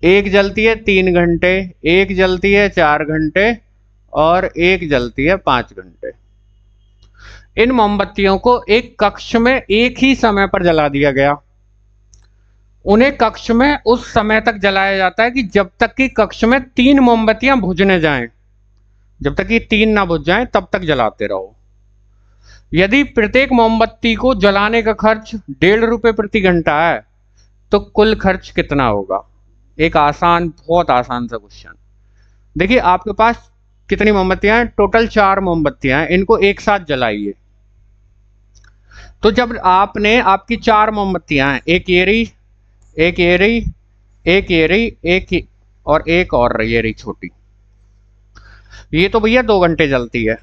एक जलती है 3 घंटे, एक जलती है 4 घंटे और एक जलती है 5 घंटे। इन मोमबत्तियों को एक कक्ष में एक ही समय पर जला दिया गया। उन्हें कक्ष में उस समय तक जलाया जाता है कि जब तक कि कक्ष में 3 मोमबत्तियां बुझने जाएं। जब तक ये 3 ना बुझ जाएं तब तक जलाते रहो। यदि प्रत्येक मोमबत्ती को जलाने का खर्च 1.5 रुपये प्रति घंटा है तो कुल खर्च कितना होगा? एक आसान, बहुत आसान सा क्वेश्चन। देखिए, आपके पास कितनी मोमबत्तियां हैं? टोटल 4 मोमबत्तियां हैं। इनको एक साथ जलाइए। तो जब आपकी 4 मोमबत्तियां हैं, एक ये रही, एक ये रही, एक ये रही, और एक और ये रही छोटी, ये तो भैया 2 घंटे जलती है,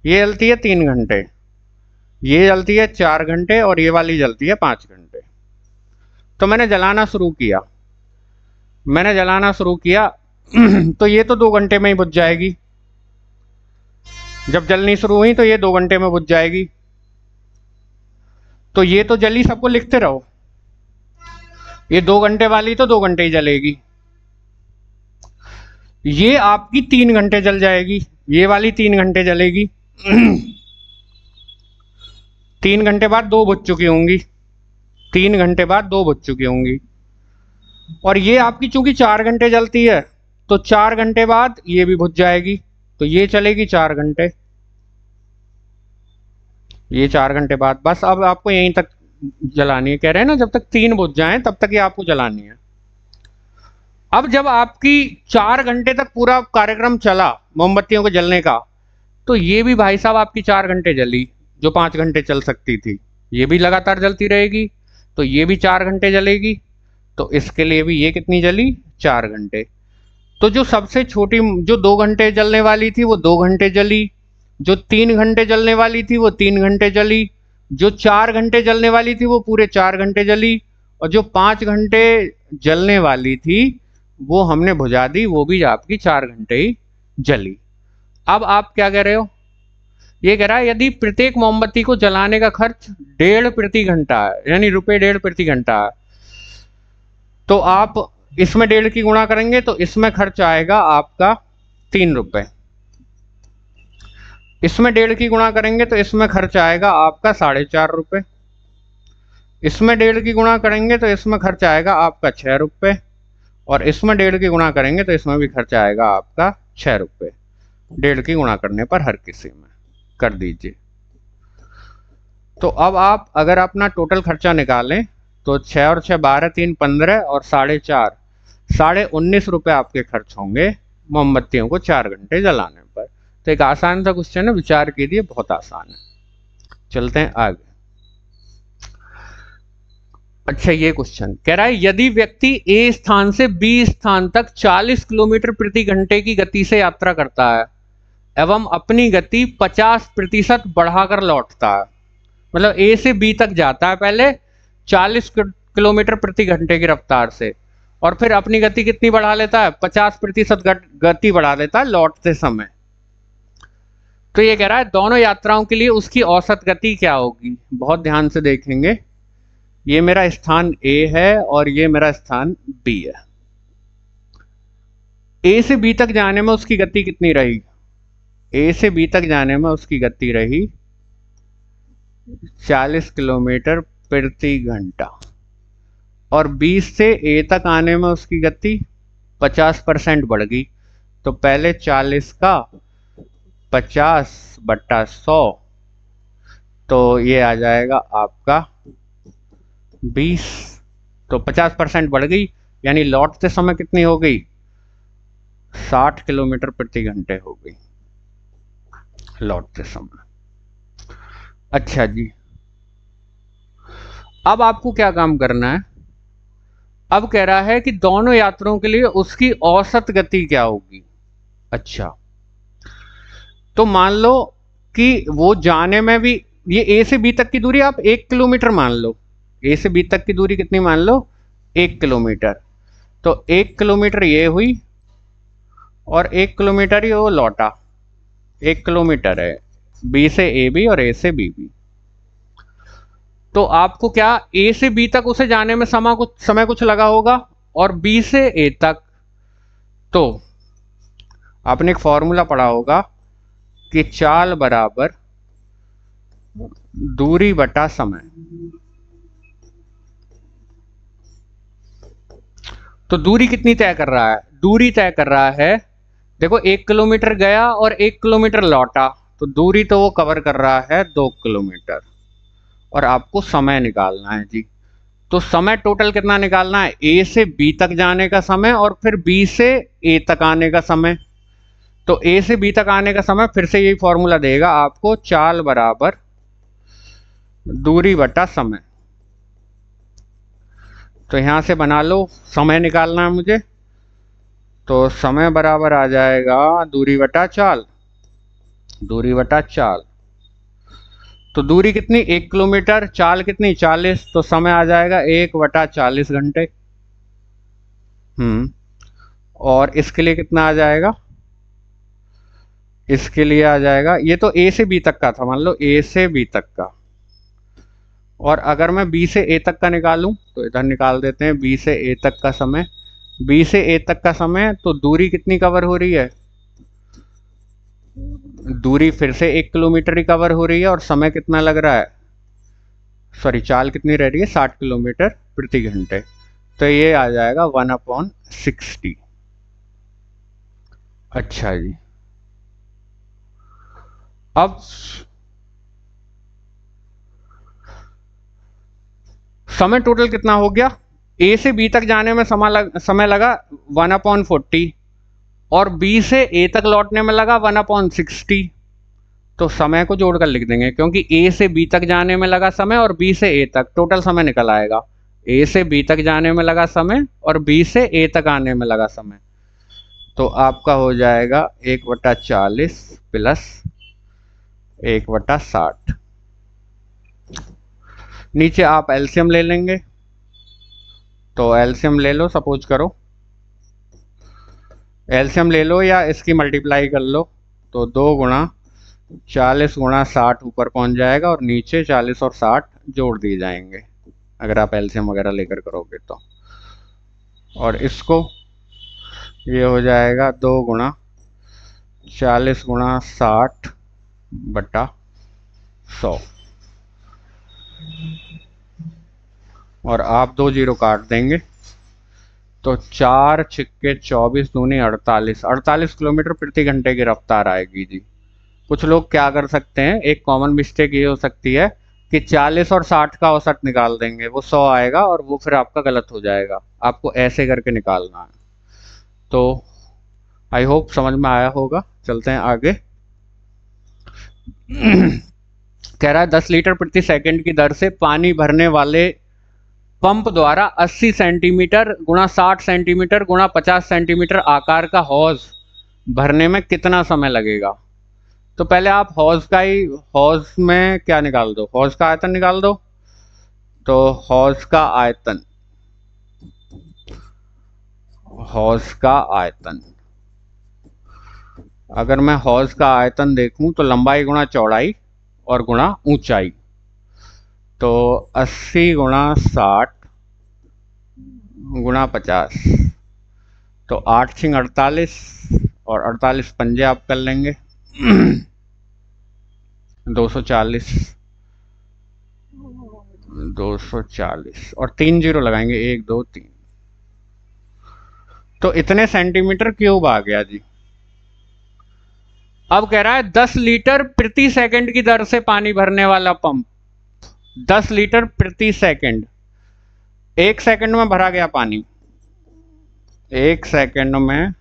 ये जलती है 3 घंटे, ये जलती है 4 घंटे और ये वाली जलती है 5 घंटे। तो मैंने जलाना शुरू किया तो ये तो 2 घंटे में ही बुझ जाएगी। जब जलनी शुरू हुई तो ये 2 घंटे में बुझ जाएगी। तो ये तो जली, सबको लिखते रहो। ये 2 घंटे वाली तो 2 घंटे ही जलेगी। ये आपकी 3 घंटे जल जाएगी, ये वाली 3 घंटे जलेगी। 3 घंटे बाद 2 बुझ चुकी होंगी, 3 घंटे बाद 2 बुझ चुकी होंगी। और ये आपकी चूंकि 4 घंटे जलती है तो 4 घंटे बाद ये भी बुझ जाएगी, तो ये चलेगी 4 घंटे, ये 4 घंटे बाद। बस अब आपको यहीं तक जलानी है। कह रहे हैं ना, जब तक 3 बुझ जाएं तब तक ये आपको जलानी है। अब जब आपकी 4 घंटे तक पूरा कार्यक्रम चला मोमबत्तियों के जलने का, तो ये भी भाई साहब आपकी 4 घंटे जली, जो 5 घंटे चल सकती थी, ये भी लगातार जलती रहेगी, तो ये भी 4 घंटे जलेगी। तो इसके लिए भी ये कितनी जली? 4 घंटे। तो जो सबसे छोटी, जो 2 घंटे जलने वाली थी वो 2 घंटे जली, जो 3 घंटे जलने वाली थी वो 3 घंटे जली, जो 4 घंटे जलने वाली थी वो पूरे 4 घंटे जली, और जो 5 घंटे जलने वाली थी वो हमने बुझा दी, वो भी आपकी 4 घंटे ही जली। अब आप क्या कह रहे हो, ये कह रहा है यदि प्रत्येक मोमबत्ती को जलाने का खर्च 1.5 प्रति घंटा है, यानी ₹1.5 प्रति घंटा है, तो आप इसमें 1.5 की गुणा करेंगे तो इसमें खर्च आएगा आपका 3 रुपए। इसमें 1.5 की गुणा करेंगे तो इसमें खर्च आएगा आपका 4.5 रुपए। इसमें 1.5 की गुणा करेंगे तो इसमें खर्च आएगा आपका 6 रुपए, और इसमें 1.5 की गुणा करेंगे तो इसमें भी खर्च आएगा आपका 6 रुपए। 1.5 की गुणा करने पर हर किसी में कर दीजिए। तो अब आप अगर अपना टोटल खर्चा निकालें तो 6 और 6 12, 3 15 और 4.5 19.5 रुपए आपके खर्च होंगे मोमबत्तियों को 4 घंटे जलाने पर। तो एक आसान सा क्वेश्चन है, विचार कीजिए, बहुत आसान है। चलते हैं आगे। अच्छा, ये क्वेश्चन कह रहा है यदि व्यक्ति ए स्थान से बी स्थान तक 40 किलोमीटर प्रति घंटे की गति से यात्रा करता है एवं अपनी गति 50% बढ़ाकर लौटता है, मतलब ए से बी तक जाता है पहले 40 किलोमीटर प्रति घंटे की रफ्तार से, और फिर अपनी गति कितनी बढ़ा लेता है, 50% गति बढ़ा लेता है लौटते समय। तो ये कह रहा है दोनों यात्राओं के लिए उसकी औसत गति क्या होगी। बहुत ध्यान से देखेंगे, ये मेरा स्थान ए है और ये मेरा स्थान बी है। ए से बी तक जाने में उसकी गति कितनी रही, ए से बी तक जाने में उसकी गति रही 40 किलोमीटर प्रति घंटा, और बी से ए तक आने में उसकी गति 50% बढ़ गई। तो पहले 40 का 50/100, तो ये आ जाएगा आपका 20। तो 50% बढ़ गई, यानी लौटते समय कितनी हो गई, 60 किलोमीटर प्रति घंटे हो गई लौटते समय। अच्छा जी, अब आपको क्या काम करना है, अब कह रहा है कि दोनों यात्रियों के लिए उसकी औसत गति क्या होगी। अच्छा, तो मान लो कि वो जाने में भी, ये ए से बी तक की दूरी आप 1 किलोमीटर मान लो, ए से बी तक की दूरी कितनी मान लो, 1 किलोमीटर। तो 1 किलोमीटर ये हुई और 1 किलोमीटर ही वो लौटा, 1 किलोमीटर है बी से ए बी और ए से बी बी। तो आपको क्या, ए से बी तक उसे जाने में समय कुछ लगा होगा, और बी से ए तक, तो आपने एक फॉर्मूला पढ़ा होगा कि चाल बराबर दूरी बटा समय। तो दूरी कितनी तय कर रहा है, दूरी तय कर रहा है, देखो 1 किलोमीटर गया और 1 किलोमीटर लौटा, तो दूरी तो वो कवर कर रहा है 2 किलोमीटर, और आपको समय निकालना है जी। तो समय टोटल कितना निकालना है, ए से बी तक जाने का समय और फिर बी से ए तक आने का समय। तो ए से बी तक आने का समय फिर से यही फॉर्मूला देगा आपको, चाल बराबर दूरी बटा समय। तो यहां से बना लो, समय निकालना है मुझे, तो समय बराबर आ जाएगा दूरी बटा चाल, दूरी बटा चाल। तो दूरी कितनी, 1 किलोमीटर, चाल कितनी 40, तो समय आ जाएगा 1/40 घंटे। और इसके लिए कितना आ जाएगा, इसके लिए आ जाएगा, ये तो ए से बी तक का था, मान लो ए से बी तक का, और अगर मैं बी से ए तक का निकालूं तो इधर निकाल देते हैं, बी से ए तक का समय, बी से ए तक का समय, तो दूरी कितनी कवर हो रही है, दूरी फिर से 1 किलोमीटर ही कवर हो रही है, और समय कितना लग रहा है, सॉरी चाल कितनी रह रही है, 60 किलोमीटर प्रति घंटे। तो ये आ जाएगा 1/60। अच्छा जी, अब समय टोटल कितना हो गया, ए से बी तक जाने में समय लगा 1/40, और बी से ए तक लौटने में लगा 1/60। तो समय को जोड़कर लिख देंगे, क्योंकि ए से बी तक जाने में लगा समय और बी से ए तक, टोटल समय निकल आएगा, ए से बी तक जाने में लगा समय और बी से ए तक आने में लगा समय। तो आपका हो जाएगा 1/40 प्लस 1/60। नीचे आप एलसीएम ले लेंगे, तो एलसीएम ले लो, सपोज करो एलसीएम ले लो या इसकी मल्टीप्लाई कर लो, तो 2 गुणा 40 गुणा 60 ऊपर पहुंच जाएगा और नीचे 40 और 60 जोड़ दिए जाएंगे अगर आप एलसीएम वगैरह लेकर करोगे तो। और इसको ये हो जाएगा 2 गुणा 40 गुणा 60 बटा 100 और आप 2 जीरो काट देंगे तो 4 छिक्के 24 दूनी 48 किलोमीटर प्रति घंटे की रफ्तार आएगी जी। कुछ लोग क्या कर सकते हैं, एक कॉमन मिस्टेक ये हो सकती है कि 40 और 60 का औसत निकाल देंगे, वो 100 आएगा और वो फिर आपका गलत हो जाएगा। आपको ऐसे करके निकालना है। तो आई होप समझ में आया होगा। चलते हैं आगे। कह रहा है 10 लीटर प्रति सेकंड की दर से पानी भरने वाले पंप द्वारा 80 सेंटीमीटर गुणा 60 सेंटीमीटर गुणा 50 सेंटीमीटर आकार का हौज भरने में कितना समय लगेगा। तो पहले आप हौज में क्या निकाल दो, हौज का आयतन निकाल दो। तो हौज का आयतन अगर मैं हौज का आयतन देखूं तो लंबाई गुणा चौड़ाई और गुणा ऊंचाई, तो 80 गुणा 60 गुणा 50, तो 8 छिंग 48 और 48 पंजे आप कर लेंगे 240 और 3 जीरो लगाएंगे 1 2 3, तो इतने सेंटीमीटर क्यूब आ गया जी। अब कह रहा है 10 लीटर प्रति सेकंड की दर से पानी भरने वाला पंप, 10 लीटर प्रति सेकंड, 1 सेकंड में भरा गया पानी, 1 सेकंड में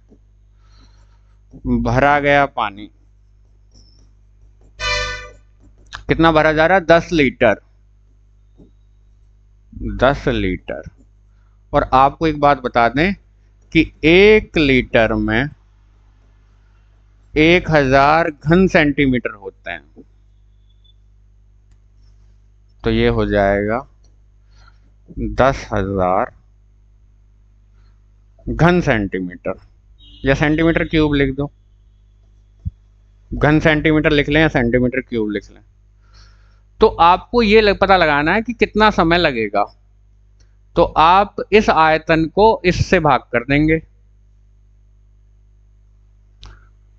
भरा गया पानी कितना भरा जा रहा है, 10 लीटर। 10 लीटर। और आपको एक बात बता दें कि 1 लीटर में 1000 घन सेंटीमीटर होते हैं, तो ये हो जाएगा 10,000 घन सेंटीमीटर, या सेंटीमीटर क्यूब लिख दो, घन सेंटीमीटर लिख लें या सेंटीमीटर क्यूब लिख लें। तो आपको ये पता लगाना है कि कितना समय लगेगा, तो आप इस आयतन को इससे भाग कर देंगे,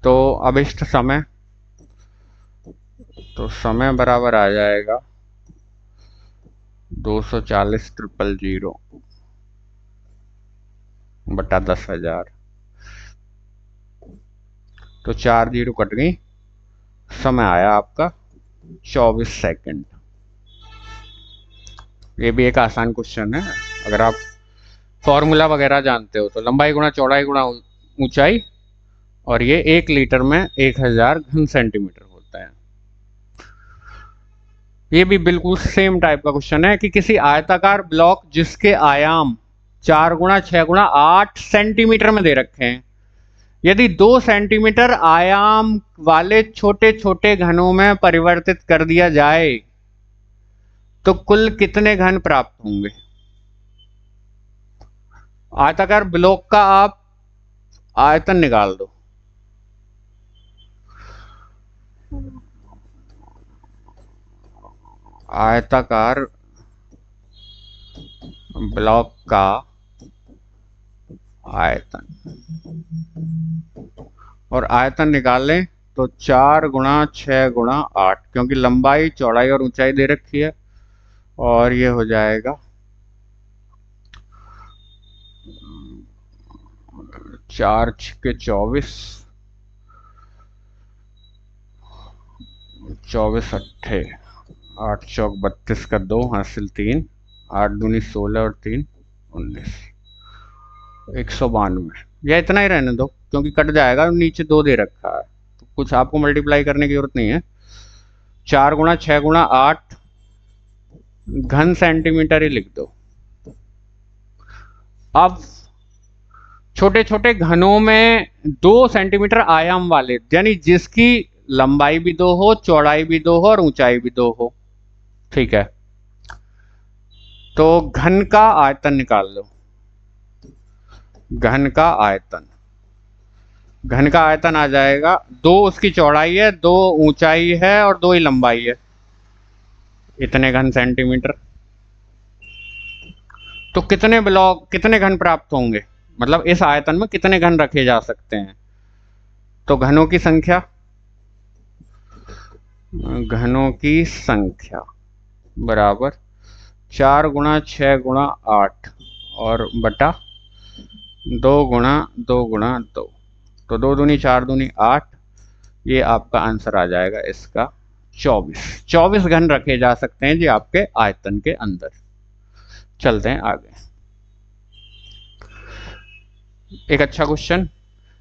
तो अभिष्ट समय, तो समय बराबर आ जाएगा 240,000 बटा 10,000, तो 4 जीरो कट गई, समय आया आपका 24 सेकंड। ये भी एक आसान क्वेश्चन है, अगर आप फॉर्मूला वगैरह जानते हो तो। लंबाई गुणा चौड़ाई गुणा ऊंचाई, और ये 1 लीटर में 1000 घन सेंटीमीटर होता है। ये भी बिल्कुल सेम टाइप का क्वेश्चन है कि किसी आयताकार ब्लॉक जिसके आयाम 4 गुणा 6 गुणा 8 सेंटीमीटर में दे रखे हैं, यदि 2 सेंटीमीटर आयाम वाले छोटे छोटे घनों में परिवर्तित कर दिया जाए तो कुल कितने घन प्राप्त होंगे। आयताकार ब्लॉक का आप आयतन निकाल दो। आयताकार ब्लॉक का आयतन, और आयतन निकालें तो 4 गुणा 6 गुणा 8, क्योंकि लंबाई चौड़ाई और ऊंचाई दे रखी है, और ये हो जाएगा 4 छिक्के 24, 24 अट्ठे 8 चौक 32 का 2 हासिल 3, 8 दूनी 16 और 3 19, 192। या इतना ही रहने दो क्योंकि कट जाएगा, नीचे 2 दे रखा है, तो कुछ आपको मल्टीप्लाई करने की जरूरत नहीं है। 4 गुणा 6 गुणा 8 घन सेंटीमीटर ही लिख दो। अब छोटे छोटे घनों में 2 सेंटीमीटर आयाम वाले, यानी जिसकी लंबाई भी 2 हो, चौड़ाई भी 2 हो और ऊंचाई भी 2 हो, ठीक है। तो घन का आयतन निकाल लो। घन का आयतन घन का आयतन आ जाएगा, 2 उसकी चौड़ाई है, 2 ऊंचाई है और 2 ही लंबाई है, इतने घन सेंटीमीटर। तो कितने ब्लॉक, कितने घन प्राप्त होंगे, मतलब इस आयतन में कितने घन रखे जा सकते हैं? तो घनों की संख्या, घनों की संख्या बराबर 4 गुणा 6 गुणा 8 और बटा 2 गुणा 2 गुणा 2, तो 2 दूनी 4 दूनी 8, ये आपका आंसर आ जाएगा इसका 24 घन रखे जा सकते हैं जी आपके आयतन के अंदर। चलते हैं आगे। एक अच्छा क्वेश्चन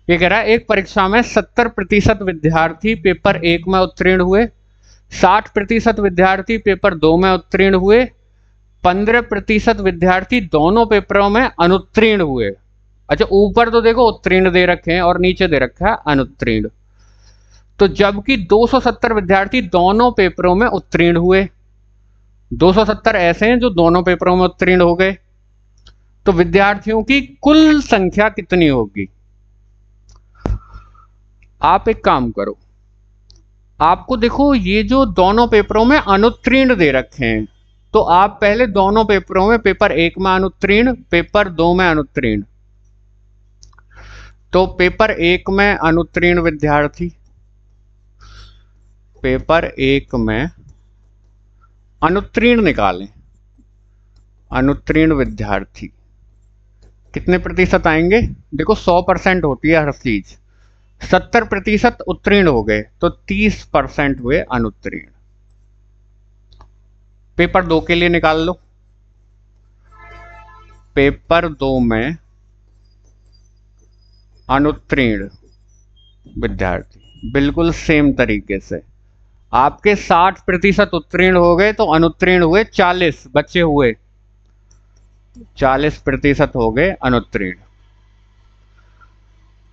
ये कह रहा है, एक परीक्षा में 70% विद्यार्थी पेपर 1 में उत्तीर्ण हुए, 60% विद्यार्थी पेपर 2 में उत्तीर्ण हुए, 15% विद्यार्थी दोनों पेपरों में अनुत्तीर्ण हुए। अच्छा, ऊपर तो देखो उत्तीर्ण दे रखे हैं और नीचे दे रखा है अनुत्तीर्ण। तो जबकि 270 विद्यार्थी दोनों पेपरों में उत्तीर्ण हुए, 270 ऐसे हैं जो दोनों पेपरों में उत्तीर्ण हो गए, तो विद्यार्थियों की कुल संख्या कितनी होगी? आप एक काम करो, आपको देखो ये जो दोनों पेपरों में अनुत्तीर्ण दे रखे हैं, तो आप पहले दोनों पेपरों में, पेपर 1 में अनुत्तीर्ण, पेपर 2 में अनुत्तीर्ण, तो पेपर 1 में अनुत्तीर्ण विद्यार्थी, पेपर 1 में अनुत्तीर्ण निकालें, अनुत्तीर्ण विद्यार्थी कितने प्रतिशत आएंगे? देखो 100% होती है हर चीज, 70% उत्तीर्ण हो गए तो 30% हुए अनुत्तीर्ण। पेपर 2 के लिए निकाल लो, पेपर 2 में अनुत्तीर्ण विद्यार्थी बिल्कुल सेम तरीके से, आपके 60% उत्तीर्ण हो गए तो अनुत्तीर्ण हुए 40, बच्चे हुए 40% हो गए अनुत्तीर्ण।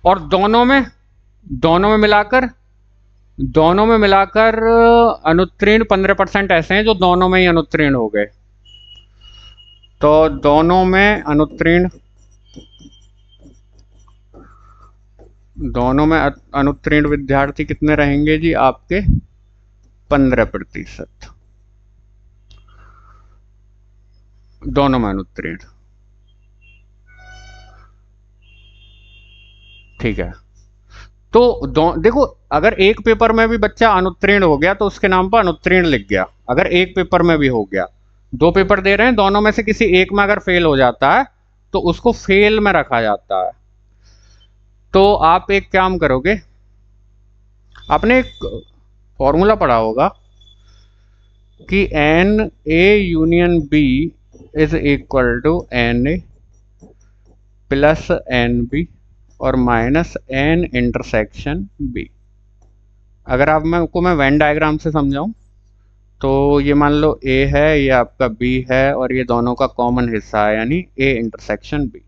और दोनों में मिलाकर अनुत्तीर्ण 15% ऐसे हैं जो दोनों में ही अनुत्तीर्ण हो गए, तो दोनों में अनुत्तीर्ण विद्यार्थी कितने रहेंगे जी आपके? 15%, दोनों में अनुत्तीर्ण। ठीक है, तो देखो अगर एक पेपर में भी बच्चा अनुत्तीर्ण हो गया तो उसके नाम पर अनुत्तीर्ण लिख गया, अगर एक पेपर में भी हो गया, 2 पेपर दे रहे हैं, दोनों में से किसी एक में अगर फेल हो जाता है तो उसको फेल में रखा जाता है। तो आप एक काम करोगे, आपने एक फॉर्मूला पढ़ा होगा कि n A union B is equal to n A plus n B और माइनस एन इंटरसेक्शन बी। अगर आप मैं वेन डायग्राम से समझाऊं तो ये मान लो ए है, ये आपका बी है और ये दोनों का कॉमन हिस्सा है, यानी ए इंटरसेक्शन बी।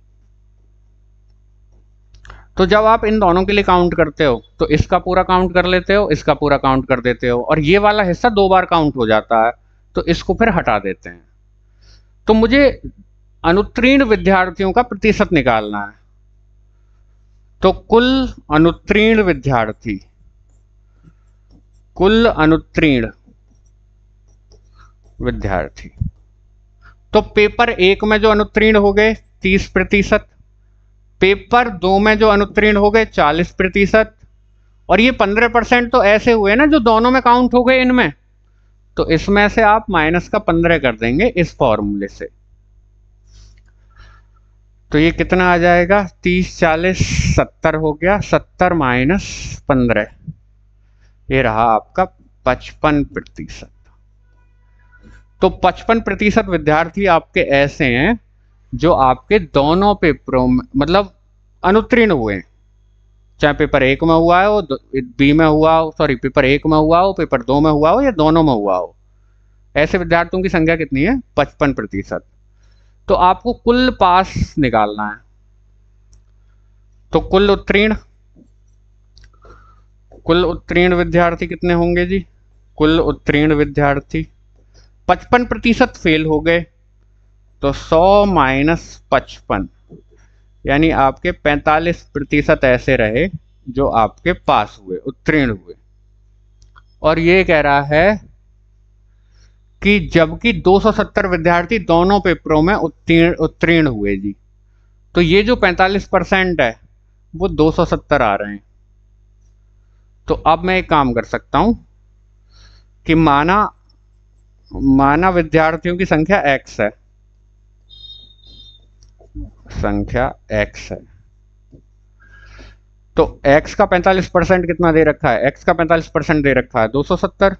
तो जब आप इन दोनों के लिए काउंट करते हो तो इसका पूरा काउंट कर लेते हो, इसका पूरा काउंट कर देते हो, और ये वाला हिस्सा 2 बार काउंट हो जाता है, तो इसको फिर हटा देते हैं। तो मुझे अनुत्तीर्ण विद्यार्थियों का प्रतिशत निकालना है, तो कुल अनुत्तीर्ण विद्यार्थी, तो पेपर 1 में जो अनुत्तीर्ण हो गए 30%, पेपर 2 में जो अनुत्तीर्ण हो गए 40%, और ये 15% तो ऐसे हुए ना जो दोनों में काउंट हो गए इनमें, तो इसमें से आप माइनस का 15 कर देंगे इस फॉर्मूले से। तो ये कितना आ जाएगा? 30 40 70 हो गया, 70 माइनस 15, ये रहा आपका 55%। तो 55% विद्यार्थी आपके ऐसे हैं जो आपके दोनों पेपरों में मतलब अनुत्तीर्ण हुए हैं, चाहे पेपर 1 में हुआ हो, बी में हुआ हो, सॉरी पेपर 1 में हुआ हो, पेपर 2 में हुआ हो या दोनों में हुआ हो, ऐसे विद्यार्थियों की संख्या कितनी है? 55%। तो आपको कुल पास निकालना है, तो कुल उत्तीर्ण विद्यार्थी कितने होंगे जी? कुल उत्तीर्ण विद्यार्थी 55% फेल हो गए, तो 100 माइनस 55, यानी आपके 45% ऐसे रहे जो आपके पास हुए, उत्तीर्ण हुए। और ये कह रहा है कि जबकि 270 विद्यार्थी दोनों पेपरों में उत्तीर्ण हुए जी। तो ये जो 45% है वो 270 आ रहे हैं। तो अब मैं एक काम कर सकता हूं कि माना विद्यार्थियों की संख्या x है, संख्या x है, तो x का 45% कितना दे रखा है? x का 45% दे रखा है 270।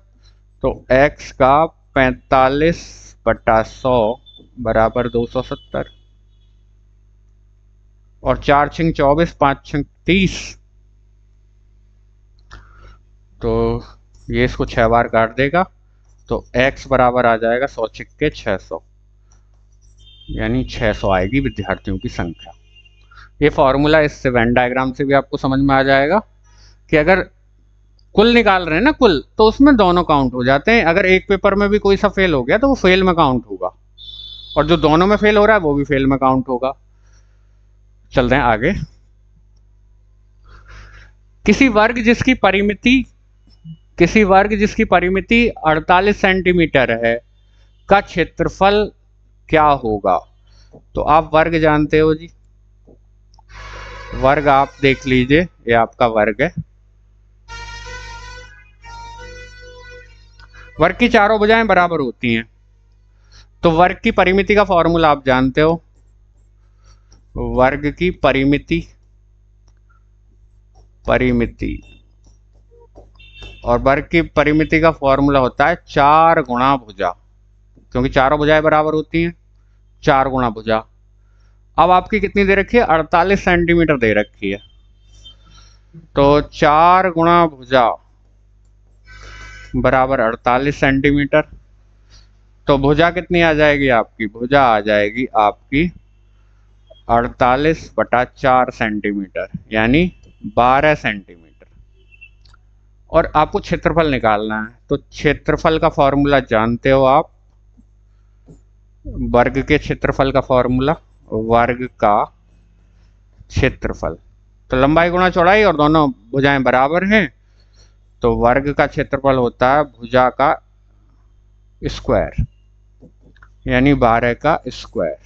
तो x का 45/100 बराबर 270। और 4 छिंग 24, 5 छिंग 30। तो ये इसको 6 बार काट देगा, तो x बराबर आ जाएगा 100 छिक्के 600, यानी 600 आएगी विद्यार्थियों की संख्या। ये फॉर्मूला इससे वेन डायग्राम से भी आपको समझ में आ जाएगा कि अगर कुल निकाल रहे हैं ना कुल, तो उसमें दोनों काउंट हो जाते हैं। अगर एक पेपर में भी कोई सा फेल हो गया तो वो फेल में काउंट होगा, और जो दोनों में फेल हो रहा है वो भी फेल में काउंट होगा। चलते हैं आगे। किसी वर्ग जिसकी परिमिति 48 सेंटीमीटर है का क्षेत्रफल क्या होगा? तो आप वर्ग जानते हो जी, वर्ग आप देख लीजिए, ये आपका वर्ग है। वर्ग की चारों भुजाएं बराबर होती हैं, तो वर्ग की परिमिति का फॉर्मूला आप जानते हो। वर्ग की परिमिति और वर्ग की परिमिति का फॉर्मूला होता है 4 गुणा भुजा, क्योंकि चारों भुजाएं बराबर होती हैं। 4 गुणा भुजा। अब आपकी कितनी दे रखी है? 48 सेंटीमीटर दे रखी है, तो 4 गुणा भुजा बराबर 48 सेंटीमीटर। तो भुजा कितनी आ जाएगी आपकी? भुजा आ जाएगी आपकी 48/4 सेंटीमीटर, यानी 12 सेंटीमीटर। और आपको क्षेत्रफल निकालना है, तो क्षेत्रफल का फॉर्मूला जानते हो आप। वर्ग के क्षेत्रफल का फॉर्मूला, वर्ग का क्षेत्रफल, तो लंबाई गुणा चौड़ाई, और दोनों भुजाएं बराबर हैं, तो वर्ग का क्षेत्रफल होता है भुजा का स्क्वायर, यानी 12 का स्क्वायर।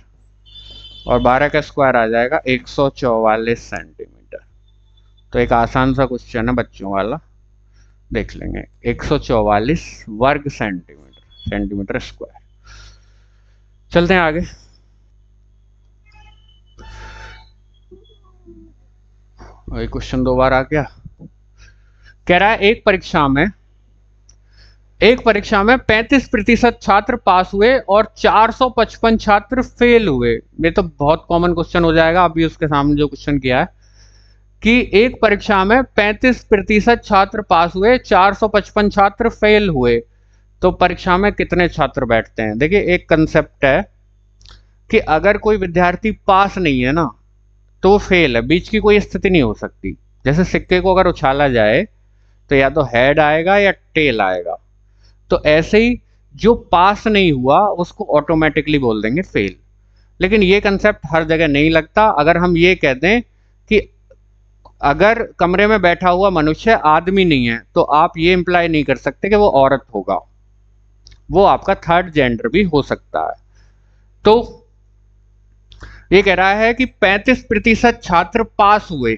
और 12 का स्क्वायर आ जाएगा 144 सेंटीमीटर। तो एक आसान सा क्वेश्चन है बच्चों वाला, देख लेंगे। 144 वर्ग सेंटीमीटर स्क्वायर। चलते हैं आगे। क्वेश्चन 2 बार आ गया। कह रहा है एक परीक्षा में 35% छात्र पास हुए और 455 छात्र फेल हुए। ये तो बहुत कॉमन क्वेश्चन हो जाएगा, अभी उसके सामने जो क्वेश्चन किया है कि एक परीक्षा में 35% छात्र पास हुए, 455 छात्र फेल हुए, तो परीक्षा में कितने छात्र बैठते हैं? देखिए, एक कंसेप्ट है कि अगर कोई विद्यार्थी पास नहीं है ना, तो फेल है, बीच की कोई स्थिति नहीं हो सकती। जैसे सिक्के को अगर उछाला जाए तो या तो हेड आएगा या टेल आएगा, तो ऐसे ही जो पास नहीं हुआ उसको ऑटोमेटिकली बोल देंगे फेल। लेकिन ये कंसेप्ट हर जगह नहीं लगता। अगर हम ये कह दें कि अगर कमरे में बैठा हुआ मनुष्य आदमी नहीं है, तो आप ये इंप्लाई नहीं कर सकते कि वो औरत होगा, वो आपका थर्ड जेंडर भी हो सकता है। तो ये कह रहा है कि 35% छात्र पास हुए,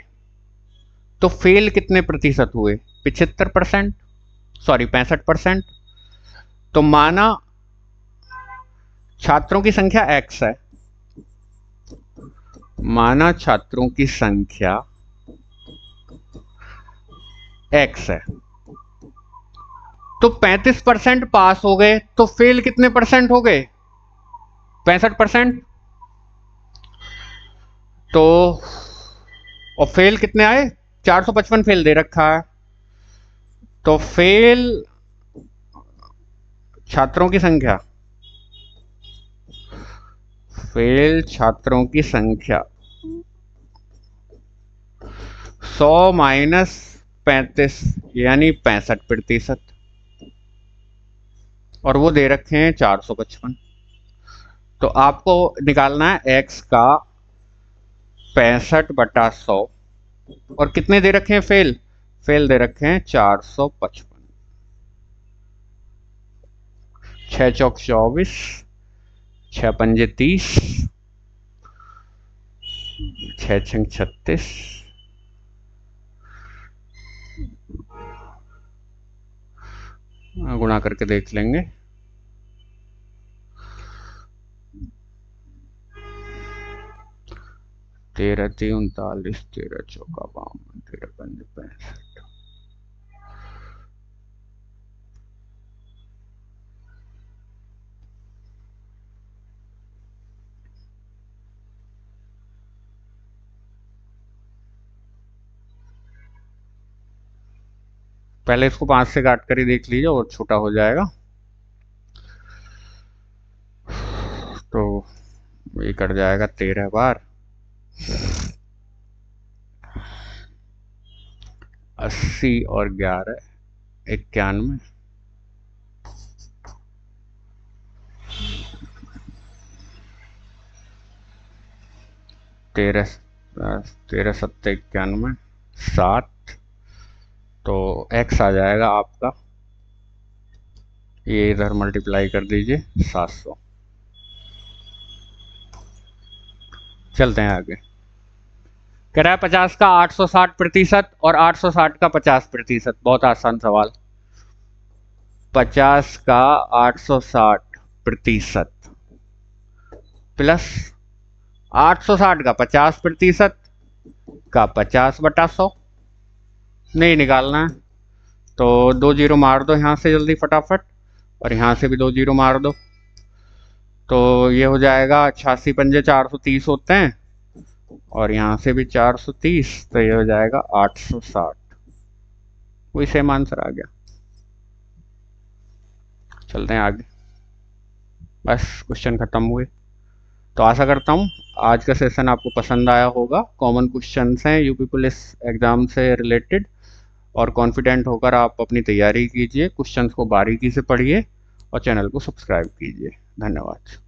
तो फेल कितने प्रतिशत हुए? 65%, सॉरी 65%। तो माना छात्रों की संख्या x है, माना छात्रों की संख्या x है, तो 35% पास हो गए, तो फेल कितने परसेंट हो गए? 65%। तो और फेल कितने आए? 455 फेल दे रखा है, तो फेल छात्रों की संख्या, फेल छात्रों की संख्या 100 माइनस 35, यानी 65%, और वो दे रखे हैं 455। तो आपको निकालना है x का 65/100 और कितने दे रखे हैं फेल? फेल दे रखे हैं 455। 6 चौक 24, 6 पंजे 30, 6 छंग 36, गुणा करके देख लेंगे। 13 3 39, 13 चौका 52, 13 पंजे 65। पहले इसको 5 से काट कर ही देख लीजिए और छोटा हो जाएगा। तो ये कट जाएगा 13 बार, 80 और 11 91, 13 13 7 91, 7। तो x आ जाएगा आपका, ये इधर मल्टीप्लाई कर दीजिए 700। चलते हैं आगे। कह रहा है 50 का 860% और 860 का 50%। बहुत आसान सवाल। 50 का 860% प्लस 860 का 50% का 50/100 नहीं निकालना है। तो 2 जीरो मार दो यहाँ से जल्दी फटाफट, और यहाँ से भी 2 जीरो मार दो। तो ये हो जाएगा 86 पंजे 430 होते हैं, और यहाँ से भी 430, तो ये हो जाएगा 860। वही सेम आंसर आ गया। चलते हैं आगे। बस क्वेश्चन खत्म हुए। तो आशा करता हूँ आज का सेशन आपको पसंद आया होगा। कॉमन क्वेश्चंस हैं यूपी पुलिस एग्जाम से रिलेटेड, और कॉन्फिडेंट होकर आप अपनी तैयारी कीजिए। क्वेश्चंस को बारीकी से पढ़िए और चैनल को सब्सक्राइब कीजिए। धन्यवाद।